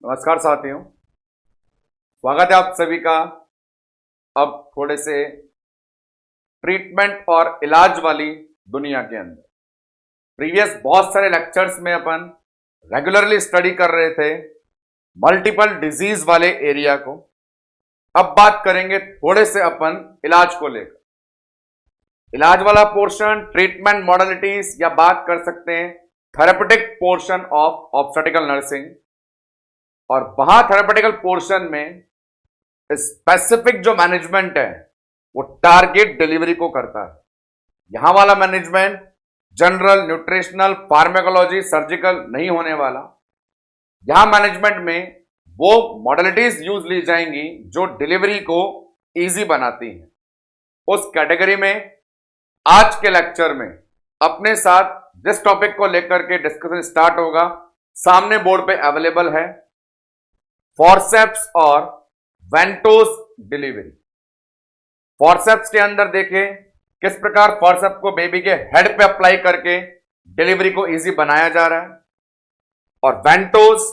नमस्कार साथियों, स्वागत है आप सभी का। अब थोड़े से ट्रीटमेंट और इलाज वाली दुनिया के अंदर प्रीवियस बहुत सारे लेक्चर्स में अपन रेगुलरली स्टडी कर रहे थे मल्टीपल डिजीज वाले एरिया को। अब बात करेंगे थोड़े से अपन इलाज को लेकर। इलाज वाला पोर्शन ट्रीटमेंट मॉडलिटीज या बात कर सकते हैं therapeutic portion of obstetrical nursing. और वहां थेरेपेटिकल पोर्शन में स्पेसिफिक जो मैनेजमेंट है वो टारगेट डिलीवरी को करता है। यहां वाला management general, nutritional, pharmacology, surgical नहीं होने वाला। यहां मैनेजमेंट में वो मॉडलिटीज यूज ली जाएंगी जो डिलीवरी को इजी बनाती हैं। उस कैटेगरी में आज के लेक्चर में अपने साथ जिस टॉपिक को लेकर के डिस्कशन स्टार्ट होगा सामने बोर्ड पे अवेलेबल है, फॉरसेप्स और वेंटोस डिलीवरी। फॉरसेप्स के अंदर देखें किस प्रकार फॉरसेप्स को बेबी के हेड पे अप्लाई करके डिलीवरी को इजी बनाया जा रहा है। और वेंटोस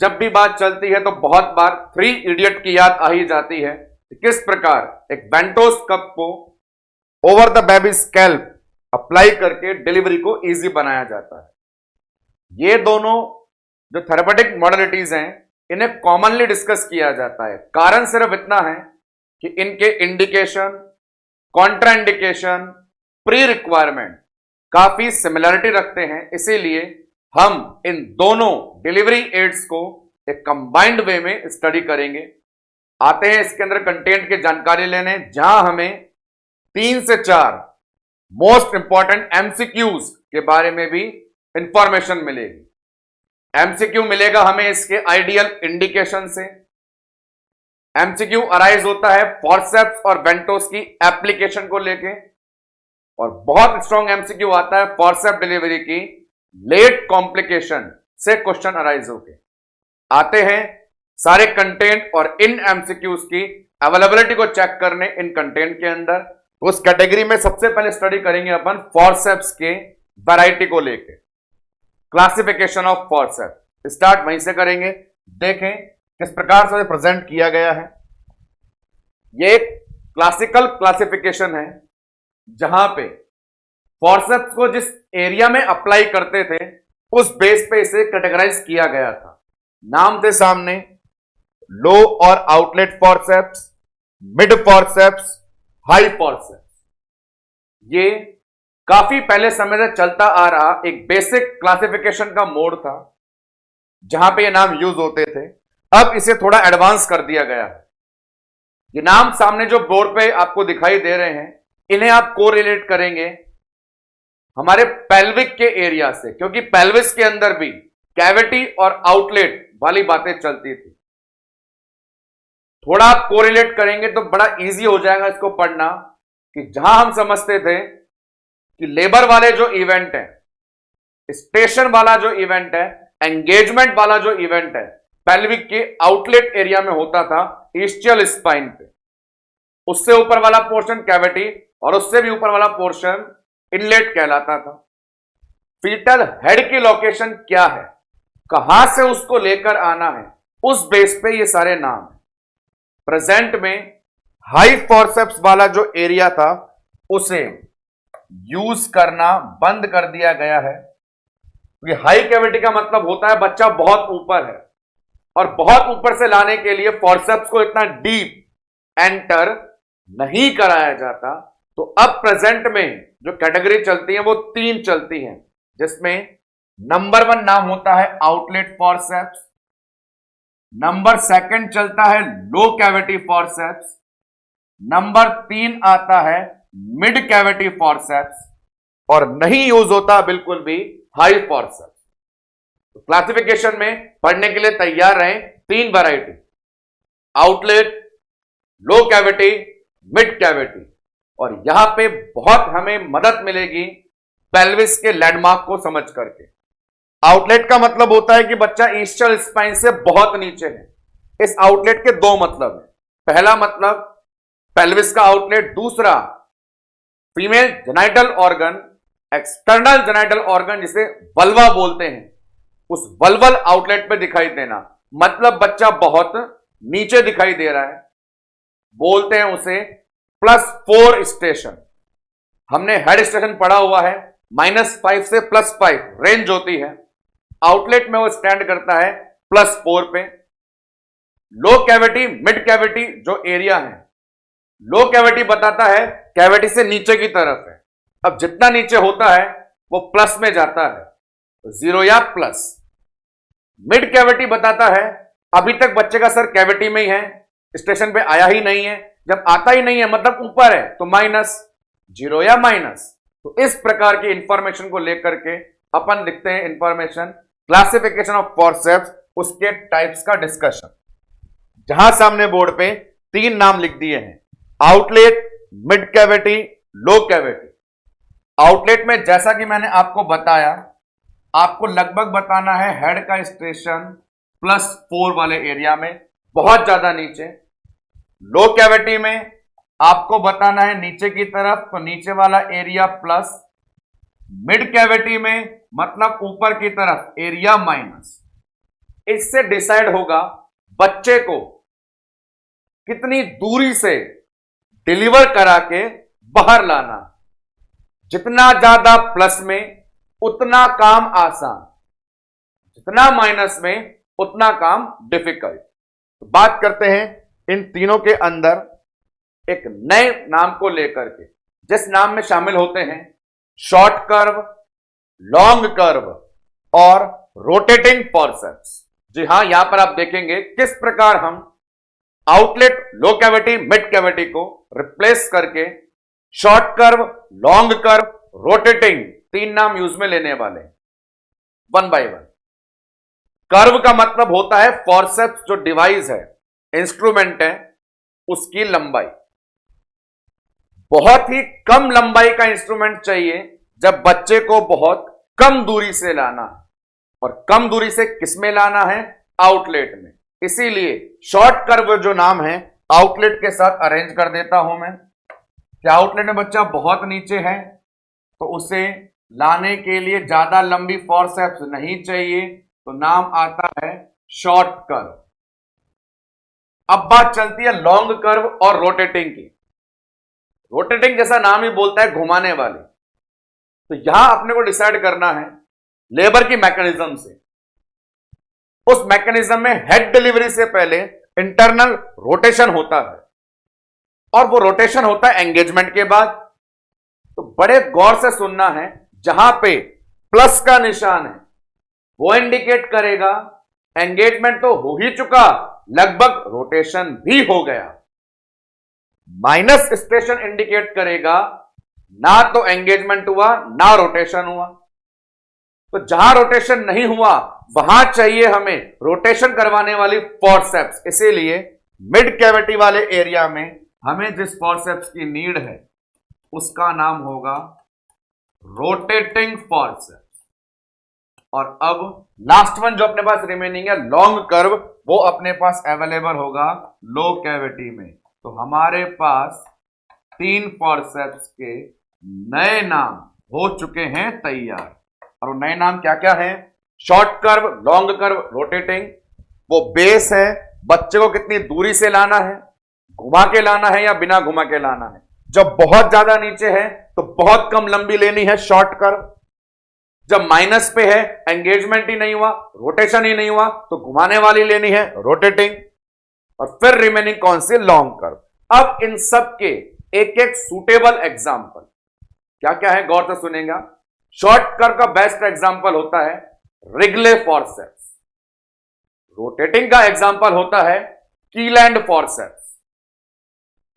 जब भी बात चलती है तो बहुत बार 3 इडियट की याद आ ही जाती है कि किस प्रकार एक वेंटोस कप को over the baby scalp apply करके डिलीवरी को इजी बनाया जाता है। ये दोनों जो थेरेपेटिक मॉडलिटीज हैं इन्हें कॉमनली डिस्कस किया जाता है। कारण सिर्फ इतना है कि इनके इंडिकेशन, कॉन्ट्राइंडिकेशन, प्री रिक्वायरमेंट काफी सिमिलरिटी रखते हैं। इसीलिए हम इन दोनों डिलीवरी एड्स को एक कंबाइंड वे में स्टडी करेंगे। आते हैं इसके अंदर कंटेंट की जानकारी लेने, जहां हमें 3 से 4 मोस्ट इंपॉर्टेंट एमसीक्यूज के बारे में भी इंफॉर्मेशन मिलेगी। एमसीक्यू मिलेगा हमें इसके आइडियल इंडिकेशन से। एमसीक्यू अराइज होता है फॉरसेप्स और वेंटोस की एप्लीकेशन को लेके, और बहुत स्ट्रॉन्ग एमसीक्यू आता है फॉरसेप डिलीवरी की लेट कॉम्प्लिकेशन से क्वेश्चन अराइज होके। आते हैं सारे कंटेंट और इन एमसीक्यूज की अवेलेबिलिटी को चेक करने इन कंटेंट के अंदर। उस कैटेगरी में सबसे पहले स्टडी करेंगे अपन फॉरसेप्स के वैरायटी को लेके। क्लासिफिकेशन ऑफ फॉरसेप्स स्टार्ट वहीं से करेंगे। देखें किस प्रकार से प्रेजेंट किया गया है। ये एक क्लासिकल क्लासिफिकेशन है जहां पे फॉरसेप्स को जिस एरिया में अप्लाई करते थे उस बेस पे इसे कैटेगराइज किया गया था। नाम थे सामने लो और outlet forceps, mid forceps, high forceps. ये काफी पहले समय से चलता आ रहा एक बेसिक क्लासिफिकेशन का मोड था जहां पे ये नाम यूज होते थे। अब इसे थोड़ा एडवांस कर दिया गया है। ये नाम सामने जो बोर्ड पे आपको दिखाई दे रहे हैं इन्हें आप कोरिलेट करेंगे हमारे पेल्विक के एरिया से, क्योंकि पेल्विस के अंदर भी कैविटी और आउटलेट वाली बातें चलती थी। थोड़ा आप कोरिलेट करेंगे तो बड़ा इजी हो जाएगा इसको पढ़ना कि जहां हम समझते थे कि लेबर वाले जो इवेंट है, स्टेशन वाला जो इवेंट है, एंगेजमेंट वाला जो इवेंट है पेल्विक के आउटलेट एरिया में होता था ईस्चियल स्पाइन पे। उससे ऊपर वाला पोर्शन कैविटी और उससे भी ऊपर वाला पोर्शन इनलेट कहलाता था। फीटल हेड की लोकेशन क्या है, कहां से उसको लेकर आना है, उस बेस पे ये सारे नाम है। प्रेजेंट में हाई फॉरसेप्स वाला जो एरिया था उसे यूज करना बंद कर दिया गया है, क्योंकि हाई कैविटी का मतलब होता है बच्चा बहुत ऊपर है और बहुत ऊपर से लाने के लिए फॉरसेप्स को इतना डीप एंटर नहीं कराया जाता। तो अब प्रेजेंट में जो कैटेगरी चलती है वो 3 चलती हैं, जिसमें नंबर 1 नाम होता है आउटलेट फॉरसेप्स, नंबर 2 चलता है लो कैविटी फॉरसेप्स, नंबर 3 आता है मिड कैविटी फॉरसेप्स, और नहीं यूज होता बिल्कुल भी हाई फॉरसेप्स। तो क्लासिफिकेशन में पढ़ने के लिए तैयार रहें। 3 वैरायटी, आउटलेट, लो कैविटी, मिड कैविटी। और यहां पे बहुत हमें मदद मिलेगी पेल्विस के लैंडमार्क को समझ करके। आउटलेट का मतलब होता है कि बच्चा ईस्चियल स्पाइन से बहुत नीचे है। इस आउटलेट के 2 मतलब है। पहला मतलब पेल्विस का आउटलेट, दूसरा female genital organ, external genital organ जिसे वल्वा बोलते हैं, उस वल्वल आउटलेट पे दिखाई देना। मतलब बच्चा बहुत नीचे दिखाई दे रहा है, बोलते हैं उसे +4 स्टेशन। हमने हेड स्टेशन पढ़ा हुआ है, -5 से +5 रेंज होती है। आउटलेट में वो स्टैंड करता है +4 पे। लो कैविटी, मिड कैविटी जो एरिया है, लो कैविटी बताता है कैविटी से नीचे की तरफ है। अब जितना नीचे होता है वो प्लस में जाता है, तो 0 या प्लस। मिड कैविटी बताता है अभी तक बच्चे का सर कैविटी में ही है, स्टेशन पे आया ही नहीं है। जब आता ही नहीं है मतलब ऊपर है, तो -0 या माइनस। तो इस प्रकार की इंफॉर्मेशन को लेकर के अपन लिखते हैं इंफॉर्मेशन, क्लासिफिकेशन ऑफ फॉरसेप्स, उसके टाइप्स का डिस्कशन। जहां सामने बोर्ड पे 3 नाम लिख दिए हैं, आउटलेट, मिड कैविटी, लो कैविटी। आउटलेट में जैसा कि मैंने आपको बताया, आपको लगभग बताना है हेड का स्टेशन +4 वाले एरिया में, बहुत ज्यादा नीचे। लो कैविटी में आपको बताना है नीचे की तरफ, तो नीचे वाला एरिया प्लस। मिड कैविटी में मतलब ऊपर की तरफ एरिया माइनस। इससे डिसाइड होगा बच्चे को कितनी दूरी से डिलीवर करा के बाहर लाना। जितना ज्यादा प्लस में उतना काम आसान, जितना माइनस में उतना काम डिफिकल्ट। तो बात करते हैं इन तीनों के अंदर एक नए नाम को लेकर के, जिस नाम में शामिल होते हैं शॉर्ट कर्व, लॉन्ग कर्व और रोटेटिंग फॉरसेप्स। जी हां, यहां पर आप देखेंगे किस प्रकार हम आउटलेट, लो कैविटी, मिड कैविटी को रिप्लेस करके short curve, long curve, rotating 3 नाम यूज में लेने वाले, 1 बाय 1। कर्व का मतलब होता है फॉरसेप्स जो डिवाइस है, इंस्ट्रूमेंट है, उसकी लंबाई। बहुत ही कम लंबाई का इंस्ट्रूमेंट चाहिए जब बच्चे को बहुत कम दूरी से लाना है, और कम दूरी से किसमें लाना है? आउटलेट में। इसीलिए शॉर्ट कर्व जो नाम है आउटलेट के साथ अरेंज कर देता हूं मैं। क्या आउटलेट में बच्चा बहुत नीचे है तो उसे लाने के लिए ज्यादा लंबी फॉरसेप्स नहीं चाहिए, तो नाम आता है शॉर्ट कर्व। अब बात चलती है लॉन्ग कर्व और रोटेटिंग की। रोटेटिंग जैसा नाम ही बोलता है घुमाने वाली। तो यहां अपने को डिसाइड करना है लेबर की मैकेनिज्म से। उस मैकेनिज्म में हेड डिलीवरी से पहले इंटरनल रोटेशन होता है, और वो रोटेशन होता है एंगेजमेंट के बाद। तो बड़े गौर से सुनना है, जहां पे प्लस का निशान है वो इंडिकेट करेगा एंगेजमेंट तो हो ही चुका, लगभग रोटेशन भी हो गया। माइनस स्टेशन इंडिकेट करेगा ना तो एंगेजमेंट हुआ ना रोटेशन हुआ। तो जहां रोटेशन नहीं हुआ वहां चाहिए हमें रोटेशन करवाने वाली फॉरसेप्स। इसीलिए मिड कैविटी वाले एरिया में हमें जिस फॉरसेप्स की नीड है उसका नाम होगा रोटेटिंग फॉरसेप्स। और अब लास्ट वन जो अपने पास रिमेनिंग है लॉन्ग कर्व, वो अपने पास अवेलेबल होगा लो कैविटी में। तो हमारे पास 3 फॉरसेप्स के नए नाम हो चुके हैं तैयार। और वो नए नाम क्या क्या हैं? Short curve, long curve, rotating. वो बेस है, बच्चे को कितनी दूरी से लाना है, घुमा के लाना है या बिना घुमा के लाना है। जब बहुत ज्यादा नीचे है तो बहुत कम लंबी लेनी है, शॉर्ट कर्व। जब माइनस पे है, एंगेजमेंट ही नहीं हुआ, रोटेशन ही नहीं हुआ, तो घुमाने वाली लेनी है, रोटेटिंग। और फिर रिमेनिंग कौन सी? Long curve. अब इन सब के एक एक सूटेबल एग्जाम्पल क्या क्या है, गौर से सुनेगा। शॉर्ट कर्व का बेस्ट एग्जाम्पल होता है रिगले फॉरसेप्स। रोटेटिंग का एग्जाम्पल होता है कीलैंड फॉरसेप्स।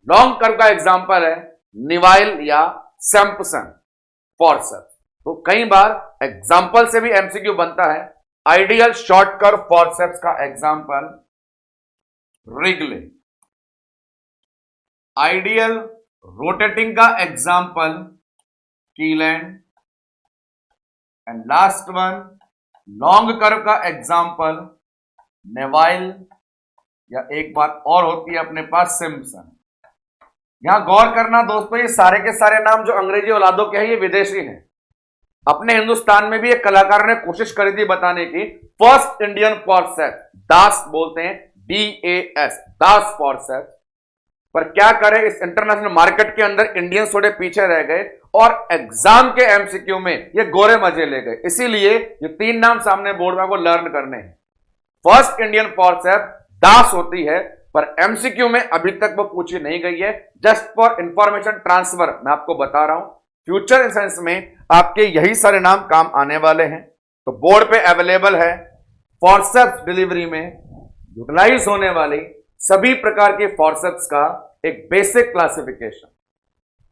लॉन्ग कर्व का एग्जाम्पल है निवाइल या सैम्पसन फॉरसेप्स। तो कई बार एग्जाम्पल से भी एमसीक्यू बनता है। आइडियल शॉर्ट कर्व फॉरसेप्स का एग्जाम्पल रिगले, आइडियल रोटेटिंग का example Kielland, and last one long curve का एग्जाम्पल नेवाइल, या एक बात और होती है अपने पास सिम्पसन। यहां गौर करना दोस्तों, ये सारे के सारे नाम जो अंग्रेजी औलादों के हैं ये विदेशी हैं। अपने हिंदुस्तान में भी एक कलाकार ने कोशिश करी थी बताने की, फर्स्ट इंडियन फॉरसेप्स, दास बोलते हैं, DAS, दास फॉरसेप्स। पर क्या करें, इस इंटरनेशनल मार्केट के अंदर इंडियंस थोड़े पीछे रह गए और एग्जाम के MCQ में ये गोरे मजे ले गए। इसीलिए ये 3 नाम सामने बोर्ड में आपको लर्न करने हैं। फर्स्ट इंडियन फॉरसेप्स दास होती है, पर MCQ में अभी तक वो पूछी नहीं गई है। जस्ट फॉर इंफॉर्मेशन ट्रांसफर मैं आपको बता रहा हूं, फ्यूचर सेंस में आपके यही सारे नाम काम आने वाले हैं। तो बोर्ड पे अवेलेबल है फॉरसेप्स डिलीवरी में यूटिलाइज होने वाली सभी प्रकार के फॉरसेप्स का एक बेसिक क्लासिफिकेशन।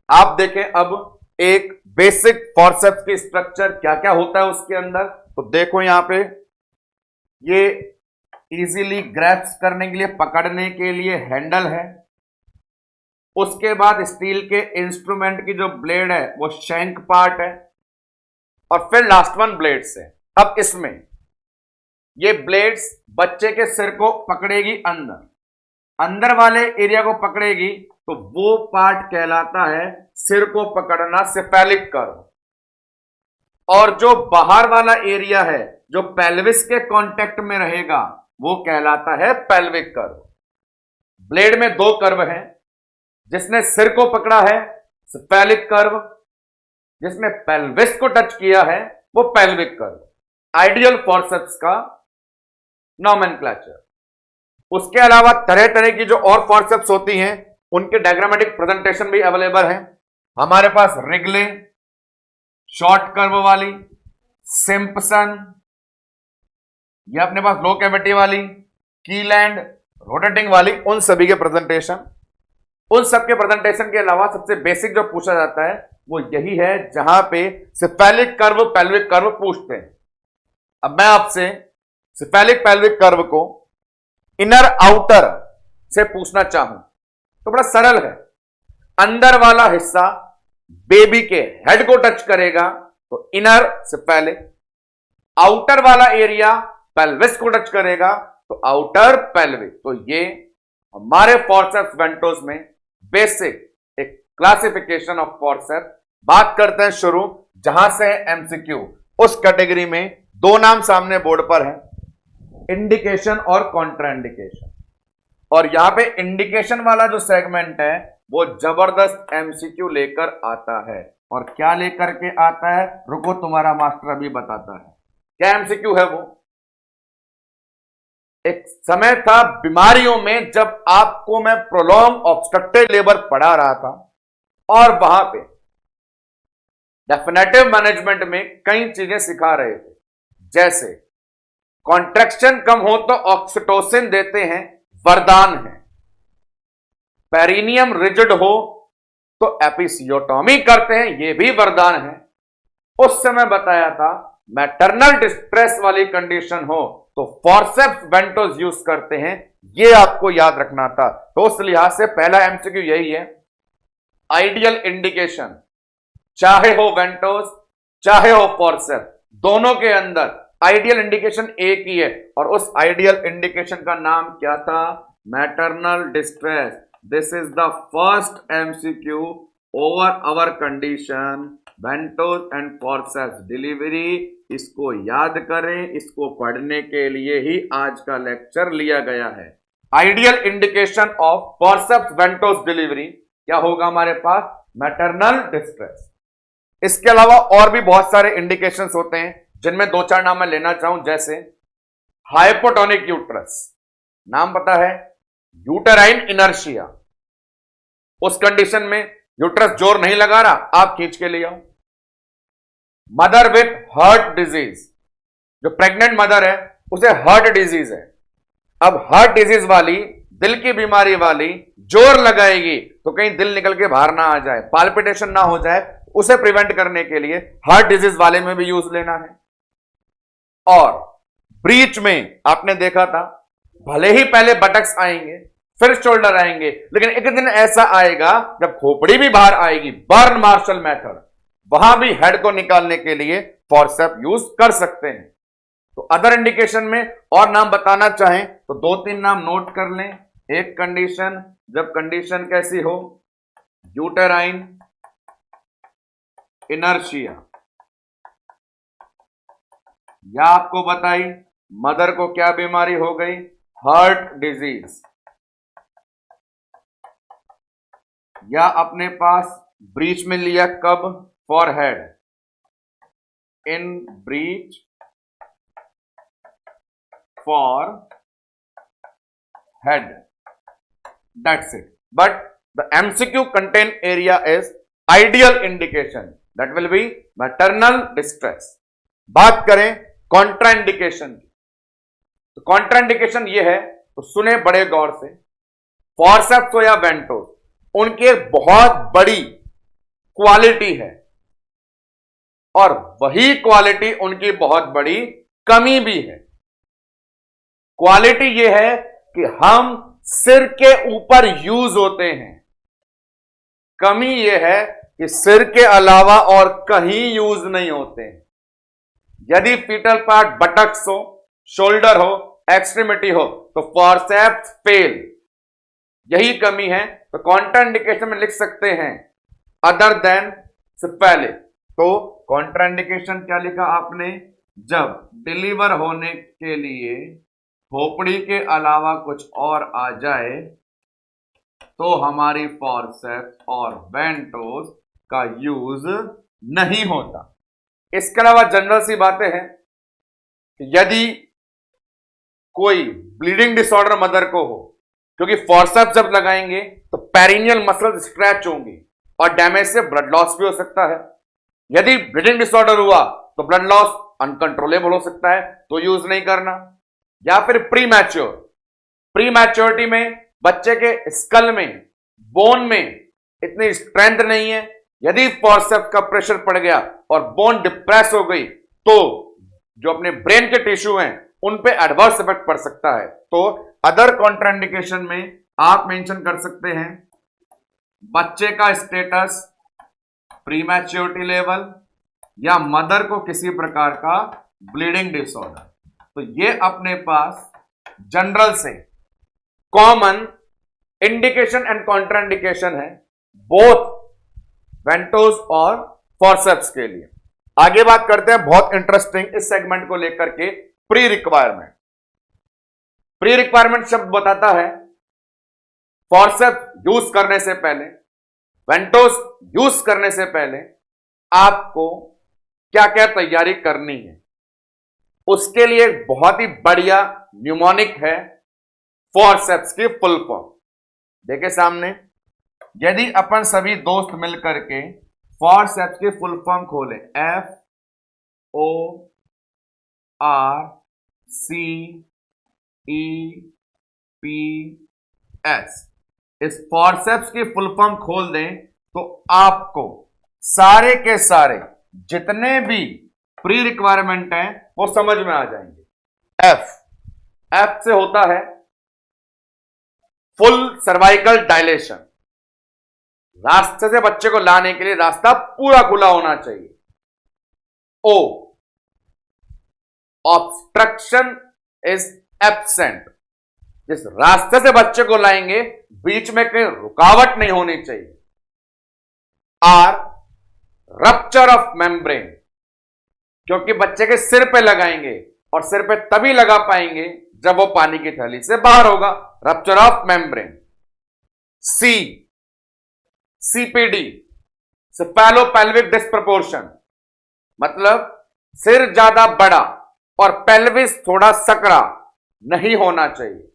आप देखें अब एक बेसिक फॉरसेप्स की स्ट्रक्चर क्या क्या होता है उसके अंदर। तो देखो यहां पे ये इजीली ग्रैस्प करने के लिए, पकड़ने के लिए हैंडल है। उसके बाद स्टील के इंस्ट्रूमेंट की जो ब्लेड है वो शैंक पार्ट है, और फिर लास्ट वन ब्लेड्स है। अब इसमें ये ब्लेड्स बच्चे के सिर को पकड़ेगी, अंदर अंदर वाले एरिया को पकड़ेगी, तो वो पार्ट कहलाता है सिर को पकड़ना, सेफेलिक कर्व। और जो बाहर वाला एरिया है जो पेल्विस के कांटेक्ट में रहेगा वो कहलाता है पेल्विक कर्व। ब्लेड में 2 कर्व हैं, जिसने सिर को पकड़ा है सेफेलिक कर्व, जिसने पेल्विस को टच किया है वो पेल्विक कर्व। आइडियल फॉरसेप्स का नॉमेनक्लेचर। उसके अलावा तरह तरह की जो और फॉरसेप्स होती हैं उनके डायग्रामेटिक प्रेजेंटेशन भी अवेलेबल है हमारे पास। रिगले, शॉर्ट कर्व वाली, सिंपसन, ये अपने पास लो कैविटी वाली, कीलैंड, रोटेटिंग वाली, उन सभी के प्रेजेंटेशन। उन सब के प्रेजेंटेशन के अलावा सबसे बेसिक जो पूछा जाता है वो यही है, जहां पे सेफेलिक कर्व, पेल्विक कर्व पूछते हैं। अब मैं आपसे सेफेलिक पेल्विक कर्व को इनर आउटर से पूछना चाहूं तो बड़ा सरल है। अंदर वाला हिस्सा बेबी के हेड को टच करेगा तो इनर सेफेलिक, आउटर वाला एरिया पेल्विस को टच करेगा तो आउटर पेल्विक। तो ये हमारे फॉरसेप्स वेंटोस में बेसिक एक क्लासिफिकेशन ऑफ फॉरसेप्स। बात करते हैं शुरू जहां से MCQ। उस कैटेगरी में 2 नाम सामने बोर्ड पर है, इंडिकेशन और कॉन्ट्राइंडिकेशन। और यहां पे इंडिकेशन वाला जो सेगमेंट है वो जबरदस्त MCQ लेकर आता है। और क्या लेकर के आता है, रुको तुम्हारा मास्टर अभी बताता है। क्या MCQ है वो? एक समय था बीमारियों में जब आपको मैं प्रोलॉन्ग ऑब्स्ट्रक्टिव लेबर पढ़ा रहा था, और वहां पे डेफिनेटिव मैनेजमेंट में कई चीजें सिखा रहे थे, जैसे कॉन्ट्रैक्शन कम हो तो ऑक्सीटोसिन देते हैं, वरदान है। पेरिनियम रिजिड हो तो एपिसियोटोमी करते हैं, यह भी वरदान है। उस समय बताया था मैटरनल डिस्ट्रेस वाली कंडीशन हो तो फॉरसेप्स वेंटोस यूज करते हैं, यह आपको याद रखना था। तो उस लिहाज से पहला MCQ यही है, आइडियल इंडिकेशन, चाहे हो वेंटोस चाहे हो फॉरसेप्स, दोनों के अंदर आइडियल इंडिकेशन एक ही है। और उस आइडियल इंडिकेशन का नाम क्या था? Maternal distress. This is the first MCQ over our condition ventouse and forceps delivery. इसको याद करें, इसको पढ़ने के लिए ही आज का लेक्चर लिया गया है। Ideal indication of forceps ventouse delivery क्या होगा हमारे पास? Maternal distress. इसके अलावा और भी बहुत सारे इंडिकेशंस होते हैं, जिनमें 2-4 नाम मैं लेना चाहूं, जैसे हाइपोटोनिक यूट्रस, नाम पता है, यूटेराइन इनर्शिया। उस कंडीशन में यूट्रस जोर नहीं लगा रहा, आप खींच के ले आओ। मदर विथ हार्ट डिजीज, जो प्रेग्नेंट मदर है उसे हार्ट डिजीज है। अब हार्ट डिजीज वाली, दिल की बीमारी वाली जोर लगाएगी तो कहीं दिल निकल के बाहर ना आ जाए, पाल्पिटेशन ना हो जाए, उसे प्रिवेंट करने के लिए हार्ट डिजीज वाले में भी यूज लेना है। और ब्रीच में आपने देखा था, भले ही पहले बटक्स आएंगे फिर शोल्डर आएंगे, लेकिन एक दिन ऐसा आएगा जब खोपड़ी भी बाहर आएगी, बर्न मार्शल मेथड, वहां भी हेड को निकालने के लिए फॉरसेप यूज कर सकते हैं। तो अदर इंडिकेशन में और नाम बताना चाहें तो 2-3 नाम नोट कर लें। एक कंडीशन, जब कंडीशन कैसी हो, यूटेराइन इनर्शिया, या आपको बताई मदर को क्या बीमारी हो गई, हार्ट डिजीज, या अपने पास ब्रीच में लिया कब, forehead, in breach for head, that's it. But the MCQ contain area is ideal indication, that will be maternal distress. बात करें कॉन्ट्राइंडिकेशन की, तो कॉन्ट्राइंडिकेशन ये है, तो सुने बड़े गौर से. फॉरसेप्स हो या वेंटोस, उनकी एक बहुत बड़ी क्वालिटी है और वही क्वालिटी उनकी बहुत बड़ी कमी भी है. क्वालिटी ये है कि हम सिर के ऊपर यूज होते हैं, कमी ये है कि सिर के अलावा और कहीं यूज नहीं होते हैं. यदि फीटल पार्ट बटक्स हो, शोल्डर हो, एक्सट्रीमिटी हो, तो फॉरसेप्स फेल, यही कमी है. तो कॉन्ट्राइंडिकेशन में लिख सकते हैं अदर देन सिफेलिक. तो कॉन्ट्राइंडिकेशन क्या लिखा आपने, जब डिलीवर होने के लिए खोपड़ी के अलावा कुछ और आ जाए तो हमारी फॉरसेप्स और वेंटोस का यूज नहीं होता. इसके अलावा जनरल सी बातें हैं, यदि कोई ब्लीडिंग डिसऑर्डर मदर को हो, क्योंकि फॉरसेप्स जब लगाएंगे तो पेरिनियल मसल स्क्रैच होंगी और डैमेज से ब्लड लॉस भी हो सकता है. यदि ब्लीडिंग डिसऑर्डर हुआ तो ब्लड लॉस अनकंट्रोलेबल हो सकता है, तो यूज नहीं करना. या फिर प्री मैच्योरिटी में बच्चे के स्कल में, बोन में इतनी स्ट्रेंथ नहीं है, यदि फॉरसेप्स का प्रेशर पड़ गया और बोन डिप्रेस हो गई तो जो अपने ब्रेन के टिश्यू हैं उन पे एडवर्स इफेक्ट पड़ सकता है. तो अदर कॉन्ट्राइंडिकेशन में आप मेंशन कर सकते हैं बच्चे का स्टेटस, प्रीमैच्योरिटी लेवल, या मदर को किसी प्रकार का ब्लीडिंग डिसऑर्डर. तो ये अपने पास जनरल से कॉमन इंडिकेशन एंड कॉन्ट्राइंडिकेशन है, बोथ वेंटोस और फॉरसेप्स के लिए. आगे बात करते हैं बहुत इंटरेस्टिंग इस सेगमेंट को लेकर के, प्री रिक्वायरमेंट. प्री रिक्वायरमेंट शब्द बताता है फॉरसेप्स यूज करने से पहले, वेंटोस यूज करने से पहले आपको क्या क्या तैयारी करनी है. उसके लिए एक बहुत ही बढ़िया न्यूमोनिक है फॉरसेप्स की फुल फॉर्म. देखिए सामने, यदि अपन सभी दोस्त मिलकर के फॉरसेप्स की फुल फॉर्म खोले, FORCEPS, इस फॉरसेप्स की फुल फॉर्म खोल दें तो आपको सारे के सारे जितने भी प्री रिक्वायरमेंट हैं वो समझ में आ जाएंगे. एफ से होता है फुल सर्वाइकल डायलेशन, रास्ते से बच्चे को लाने के लिए रास्ता पूरा खुला होना चाहिए. O, ऑब्स्ट्रक्शन इज एब्सेंट, जिस रास्ते से बच्चे को लाएंगे बीच में कहीं रुकावट नहीं होनी चाहिए. R, रप्चर ऑफ मेम्ब्रेन, क्योंकि बच्चे के सिर पे लगाएंगे और सिर पे तभी लगा पाएंगे जब वो पानी की थैली से बाहर होगा, rupture of membrane. C, CPD, सेफेलोपेल्विक डिस्प्रपोर्शन, मतलब सिर ज्यादा बड़ा और पेल्विस थोड़ा सकरा नहीं होना चाहिए.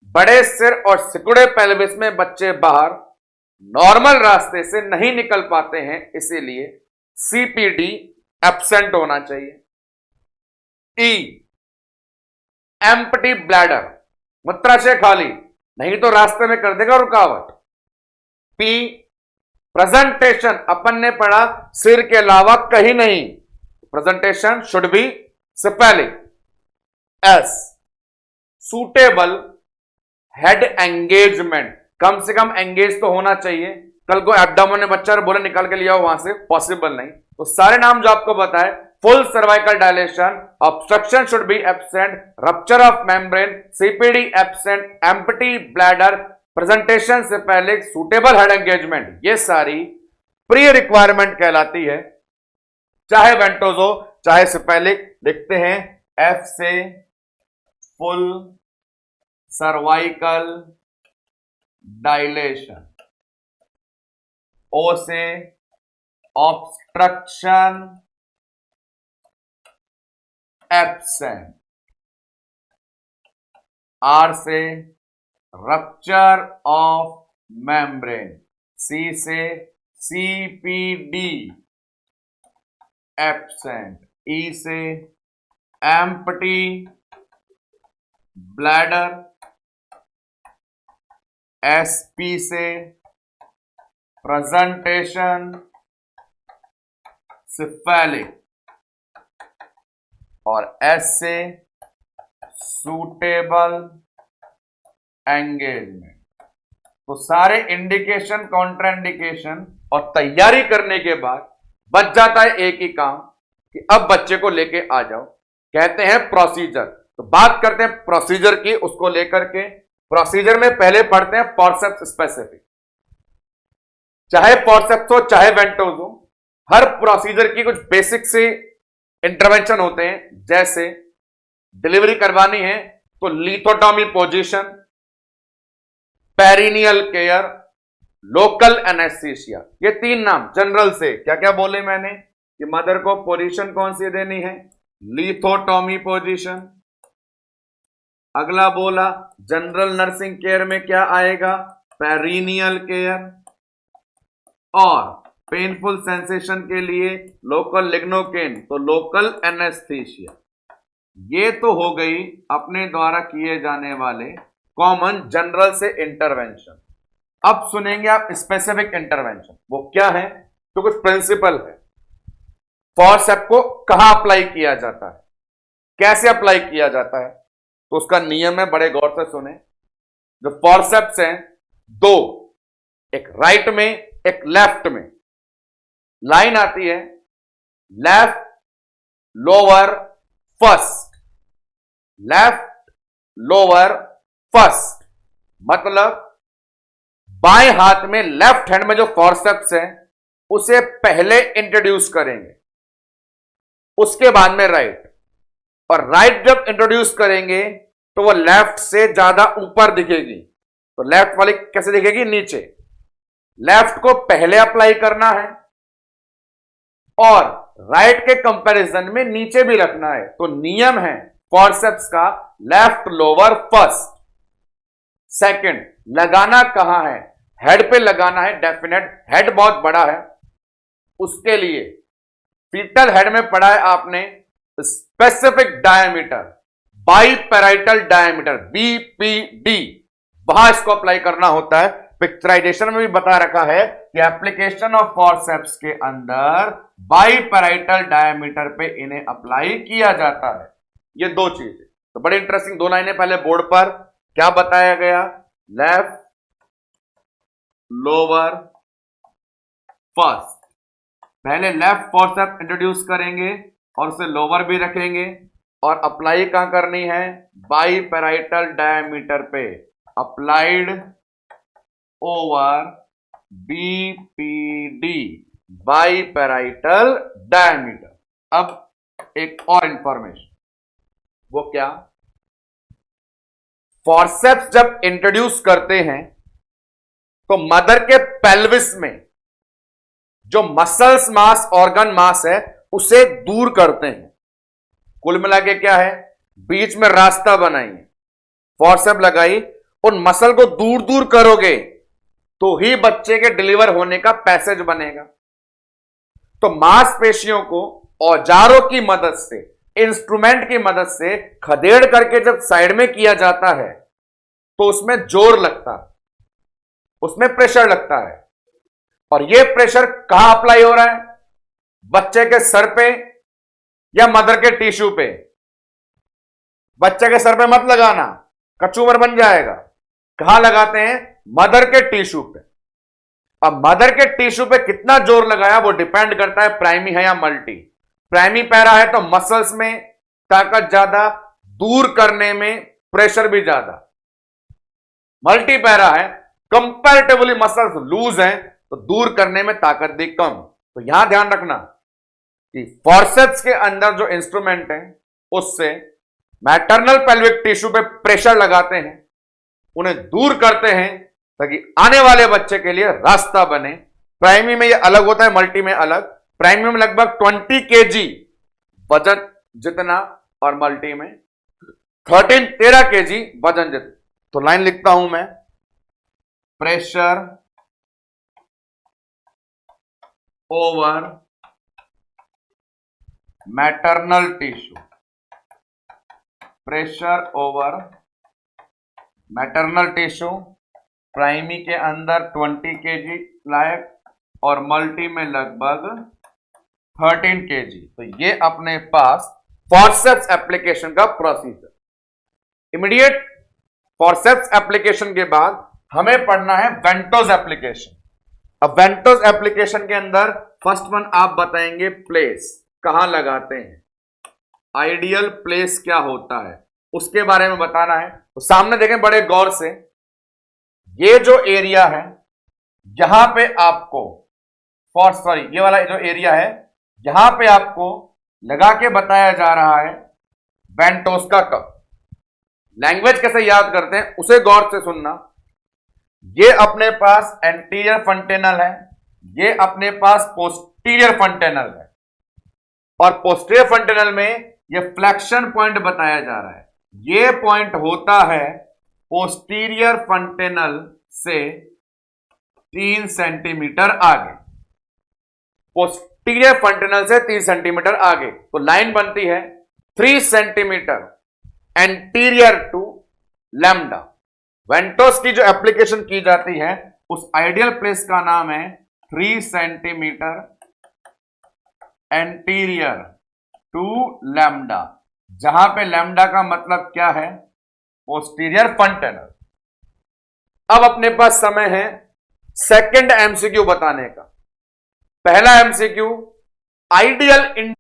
बड़े सिर और सिकुड़े पेल्विस में बच्चे बाहर नॉर्मल रास्ते से नहीं निकल पाते हैं, इसीलिए CPD एब्सेंट होना चाहिए. E, एम्प्टी ब्लैडर, मूत्राशय खाली, नहीं तो रास्ते में कर देगा रुकावट. P, प्रेजेंटेशन, अपन ने पढ़ा सिर के अलावा कहीं नहीं, presentation should be cephalic. S, suitable head engagement, कम से कम एंगेज तो होना चाहिए. कल को एब्डोमेन में बच्चा बोले निकाल के लिया हो वहां से, पॉसिबल नहीं. तो सारे नाम जो आपको बताए, full cervical dilation, obstruction should be absent, rupture of membrane, CPD absent, empty bladder, presentation से पहले सूटेबल हेड एंगेजमेंट, ये सारी प्री रिक्वायरमेंट कहलाती है. चाहे वेंटोस हो चाहे सिफेलिक, लिखते हैं एफ से फुल सर्वाइकल डायलेशन, ओ से ऑब्स्ट्रक्शन एब्सेंट, आर से रप्चर ऑफ मेम्ब्रेन, सी से सीपीडी एब्सेंट, ई से एम्प्टी ब्लैडर, एसपी से प्रेजेंटेशन सिफेलिक, और एस से सूटेबल एंगेजमेंट। तो सारे इंडिकेशन कॉन्ट्राइंडिकेशन और तैयारी करने के बाद बच जाता है एक ही काम कि अब बच्चे को लेके आ जाओ, कहते हैं प्रोसीजर। तो बात करते हैं प्रोसीजर की, उसको लेकर के प्रोसीजर में पहले पढ़ते हैं फॉर्सेप्स स्पेसिफिक। चाहे फॉर्सेप्स हो चाहे वेंटोज हो, हर प्रोसीजर की कुछ बेसिक से इंटरवेंशन होते हैं। जैसे डिलीवरी करवानी है तो लिथोटॉमी position, perennial care, local anaesthesia, ये तीन नाम जनरल से क्या क्या बोले मैंने कि मदर को पोजीशन कौन सी देनी है, लिथोटॉमी पोजीशन। अगला बोला जनरल नर्सिंग केयर में क्या आएगा, पेरिनियल केयर, और पेनफुल सेंसेशन के लिए लोकल लिग्नोकेन, तो लोकल एनेस्थीसिया। ये तो हो गई अपने द्वारा किए जाने वाले कॉमन जनरल से इंटरवेंशन। अब सुनेंगे आप स्पेसिफिक इंटरवेंशन, वो क्या है, तो कुछ प्रिंसिपल है। फॉर्सेप्स को कहां अप्लाई किया जाता है, कैसे अप्लाई किया जाता है, तो उसका नियम है, बड़े गौर से सुने। जो फॉर्सेप्स हैं दो, एक राइट में एक लेफ्ट में, लाइन आती है left lower first, left lower first, मतलब बाएं हाथ में लेफ्ट हैंड में जो फॉर्सेप्स है उसे पहले इंट्रोड्यूस करेंगे, उसके बाद में राइट। और राइट जब इंट्रोड्यूस करेंगे तो वो लेफ्ट से ज्यादा ऊपर दिखेगी, तो लेफ्ट वाली कैसे दिखेगी, नीचे। लेफ्ट को पहले अप्लाई करना है और राइट के कंपैरिजन में नीचे भी रखना है। तो नियम है फॉर्सेप्स का लेफ्ट लोअर फर्स्ट। सेकंड, लगाना कहां है, हेड पे लगाना है डेफिनेट, हेड बहुत बड़ा है, उसके लिए फीटल हेड में पढ़ा है आपने स्पेसिफिक डायमीटर, बाइपेराइटल डायमीटर, बीपीडी, वहां इसको अप्लाई करना होता है। पिक्चराइजेशन में भी बता रखा है कि एप्लीकेशन ऑफ फॉर्सेप्स के अंदर बाइपेराइटल डायमीटर पे इन्हें अप्लाई किया जाता है। ये दो चीजें तो बड़ी इंटरेस्टिंग, दो लाइनें पहले बोर्ड पर क्या बताया गया, लेफ्ट लोअर फर्स्ट, पहले लेफ्ट फॉर्सेप्स इंट्रोड्यूस करेंगे और उसे लोअर भी रखेंगे, और अप्लाई कहां करनी है, बाइपेराइटल डायमीटर पे, अप्लाइड ओवर बीपीडी, बाइपेराइटल डायमीटर। अब एक और इंफॉर्मेशन, वो क्या, फॉर्सेप्स जब इंट्रोड्यूस करते हैं तो मदर के पेल्विस में जो मसल्स मास, ऑर्गन मास है, उसे दूर करते हैं। कुल मिला के क्या है, बीच में रास्ता बनाइए, फॉर्सेप्स लगाई, उन मसल को दूर दूर करोगे तो ही बच्चे के डिलीवर होने का पैसेज बनेगा। तो मांसपेशियों को औजारों की मदद से, इंस्ट्रूमेंट की मदद से खदेड़ करके जब साइड में किया जाता है तो उसमें जोर लगता है, उसमें प्रेशर लगता है। और यह प्रेशर कहां अप्लाई हो रहा है, बच्चे के सर पे या मदर के टिश्यू पे। बच्चे के सर पे मत लगाना, कचूमर बन जाएगा। कहां लगाते हैं, मदर के टिश्यू पे। अब मदर के टिश्यू पे कितना जोर लगाया वो डिपेंड करता है प्राइमी है या मल्टी। प्राइमी पैरा है तो मसल्स में ताकत ज्यादा, दूर करने में प्रेशर भी ज्यादा। मल्टी पैरा है, कंपैरेटिवली मसल्स लूज हैं तो दूर करने में ताकत भी कम। तो यहां ध्यान रखना कि फॉर्सेप्स के अंदर जो इंस्ट्रूमेंट है उससे मैटरनल पेल्विक टिश्यू पे प्रेशर लगाते हैं, उन्हें दूर करते हैं ताकि आने वाले बच्चे के लिए रास्ता बने। प्राइमरी में ये अलग होता है, मल्टी में अलग। प्राइमरी में लगभग 20 kg वजन जितना और मल्टी में 13 kg वजन जितना। तो लाइन लिखता हूं मैं, pressure over maternal tissue, pressure over maternal tissue, primary के अंदर 20 kg लायक और मल्टी में लगभग 13 kg। तो ये अपने पास फॉर्सेप्स एप्लीकेशन का प्रोसीजर। इमीडिएट फॉर्सेप्स एप्लीकेशन के बाद हमें पढ़ना है वेंटोस एप्लीकेशन। अब वेंटोस एप्लीकेशन के अंदर फर्स्ट वन आप बताएंगे, प्लेस कहां लगाते हैं, आइडियल प्लेस क्या होता है उसके बारे में बताना है। तो सामने देखें बड़े गौर से, ये जो एरिया है यहां पे आपको ये वाला जो एरिया है यहां पे आपको लगा के बताया जा रहा है वेंटोस का कप। लैंग्वेज कैसे याद करते हैं उसे गौर से सुनना। ये अपने पास एंटीरियर फंटेनल है, ये अपने पास पोस्टीरियर फंटेनल है, और पोस्टीरियर फंटेनल में ये फ्लेक्शन पॉइंट बताया जा रहा है। ये पॉइंट होता है पोस्टीरियर फंटेनल से 3 सेंटीमीटर आगे, पोस्टीरियर फंटेनल से 3 सेंटीमीटर आगे। तो लाइन बनती है 3 सेंटीमीटर एंटीरियर टू लैम्डा। वेंटोस की जो एप्लीकेशन की जाती है उस आइडियल प्लेस का नाम है 3 सेंटीमीटर एंटीरियर टू लैम्डा, जहां पे लैम्डा का मतलब क्या है, पोस्टीरियर फंटेनल। अब अपने पास समय है सेकंड एमसीक्यू बताने का। पहला एमसीक्यू, आइडियल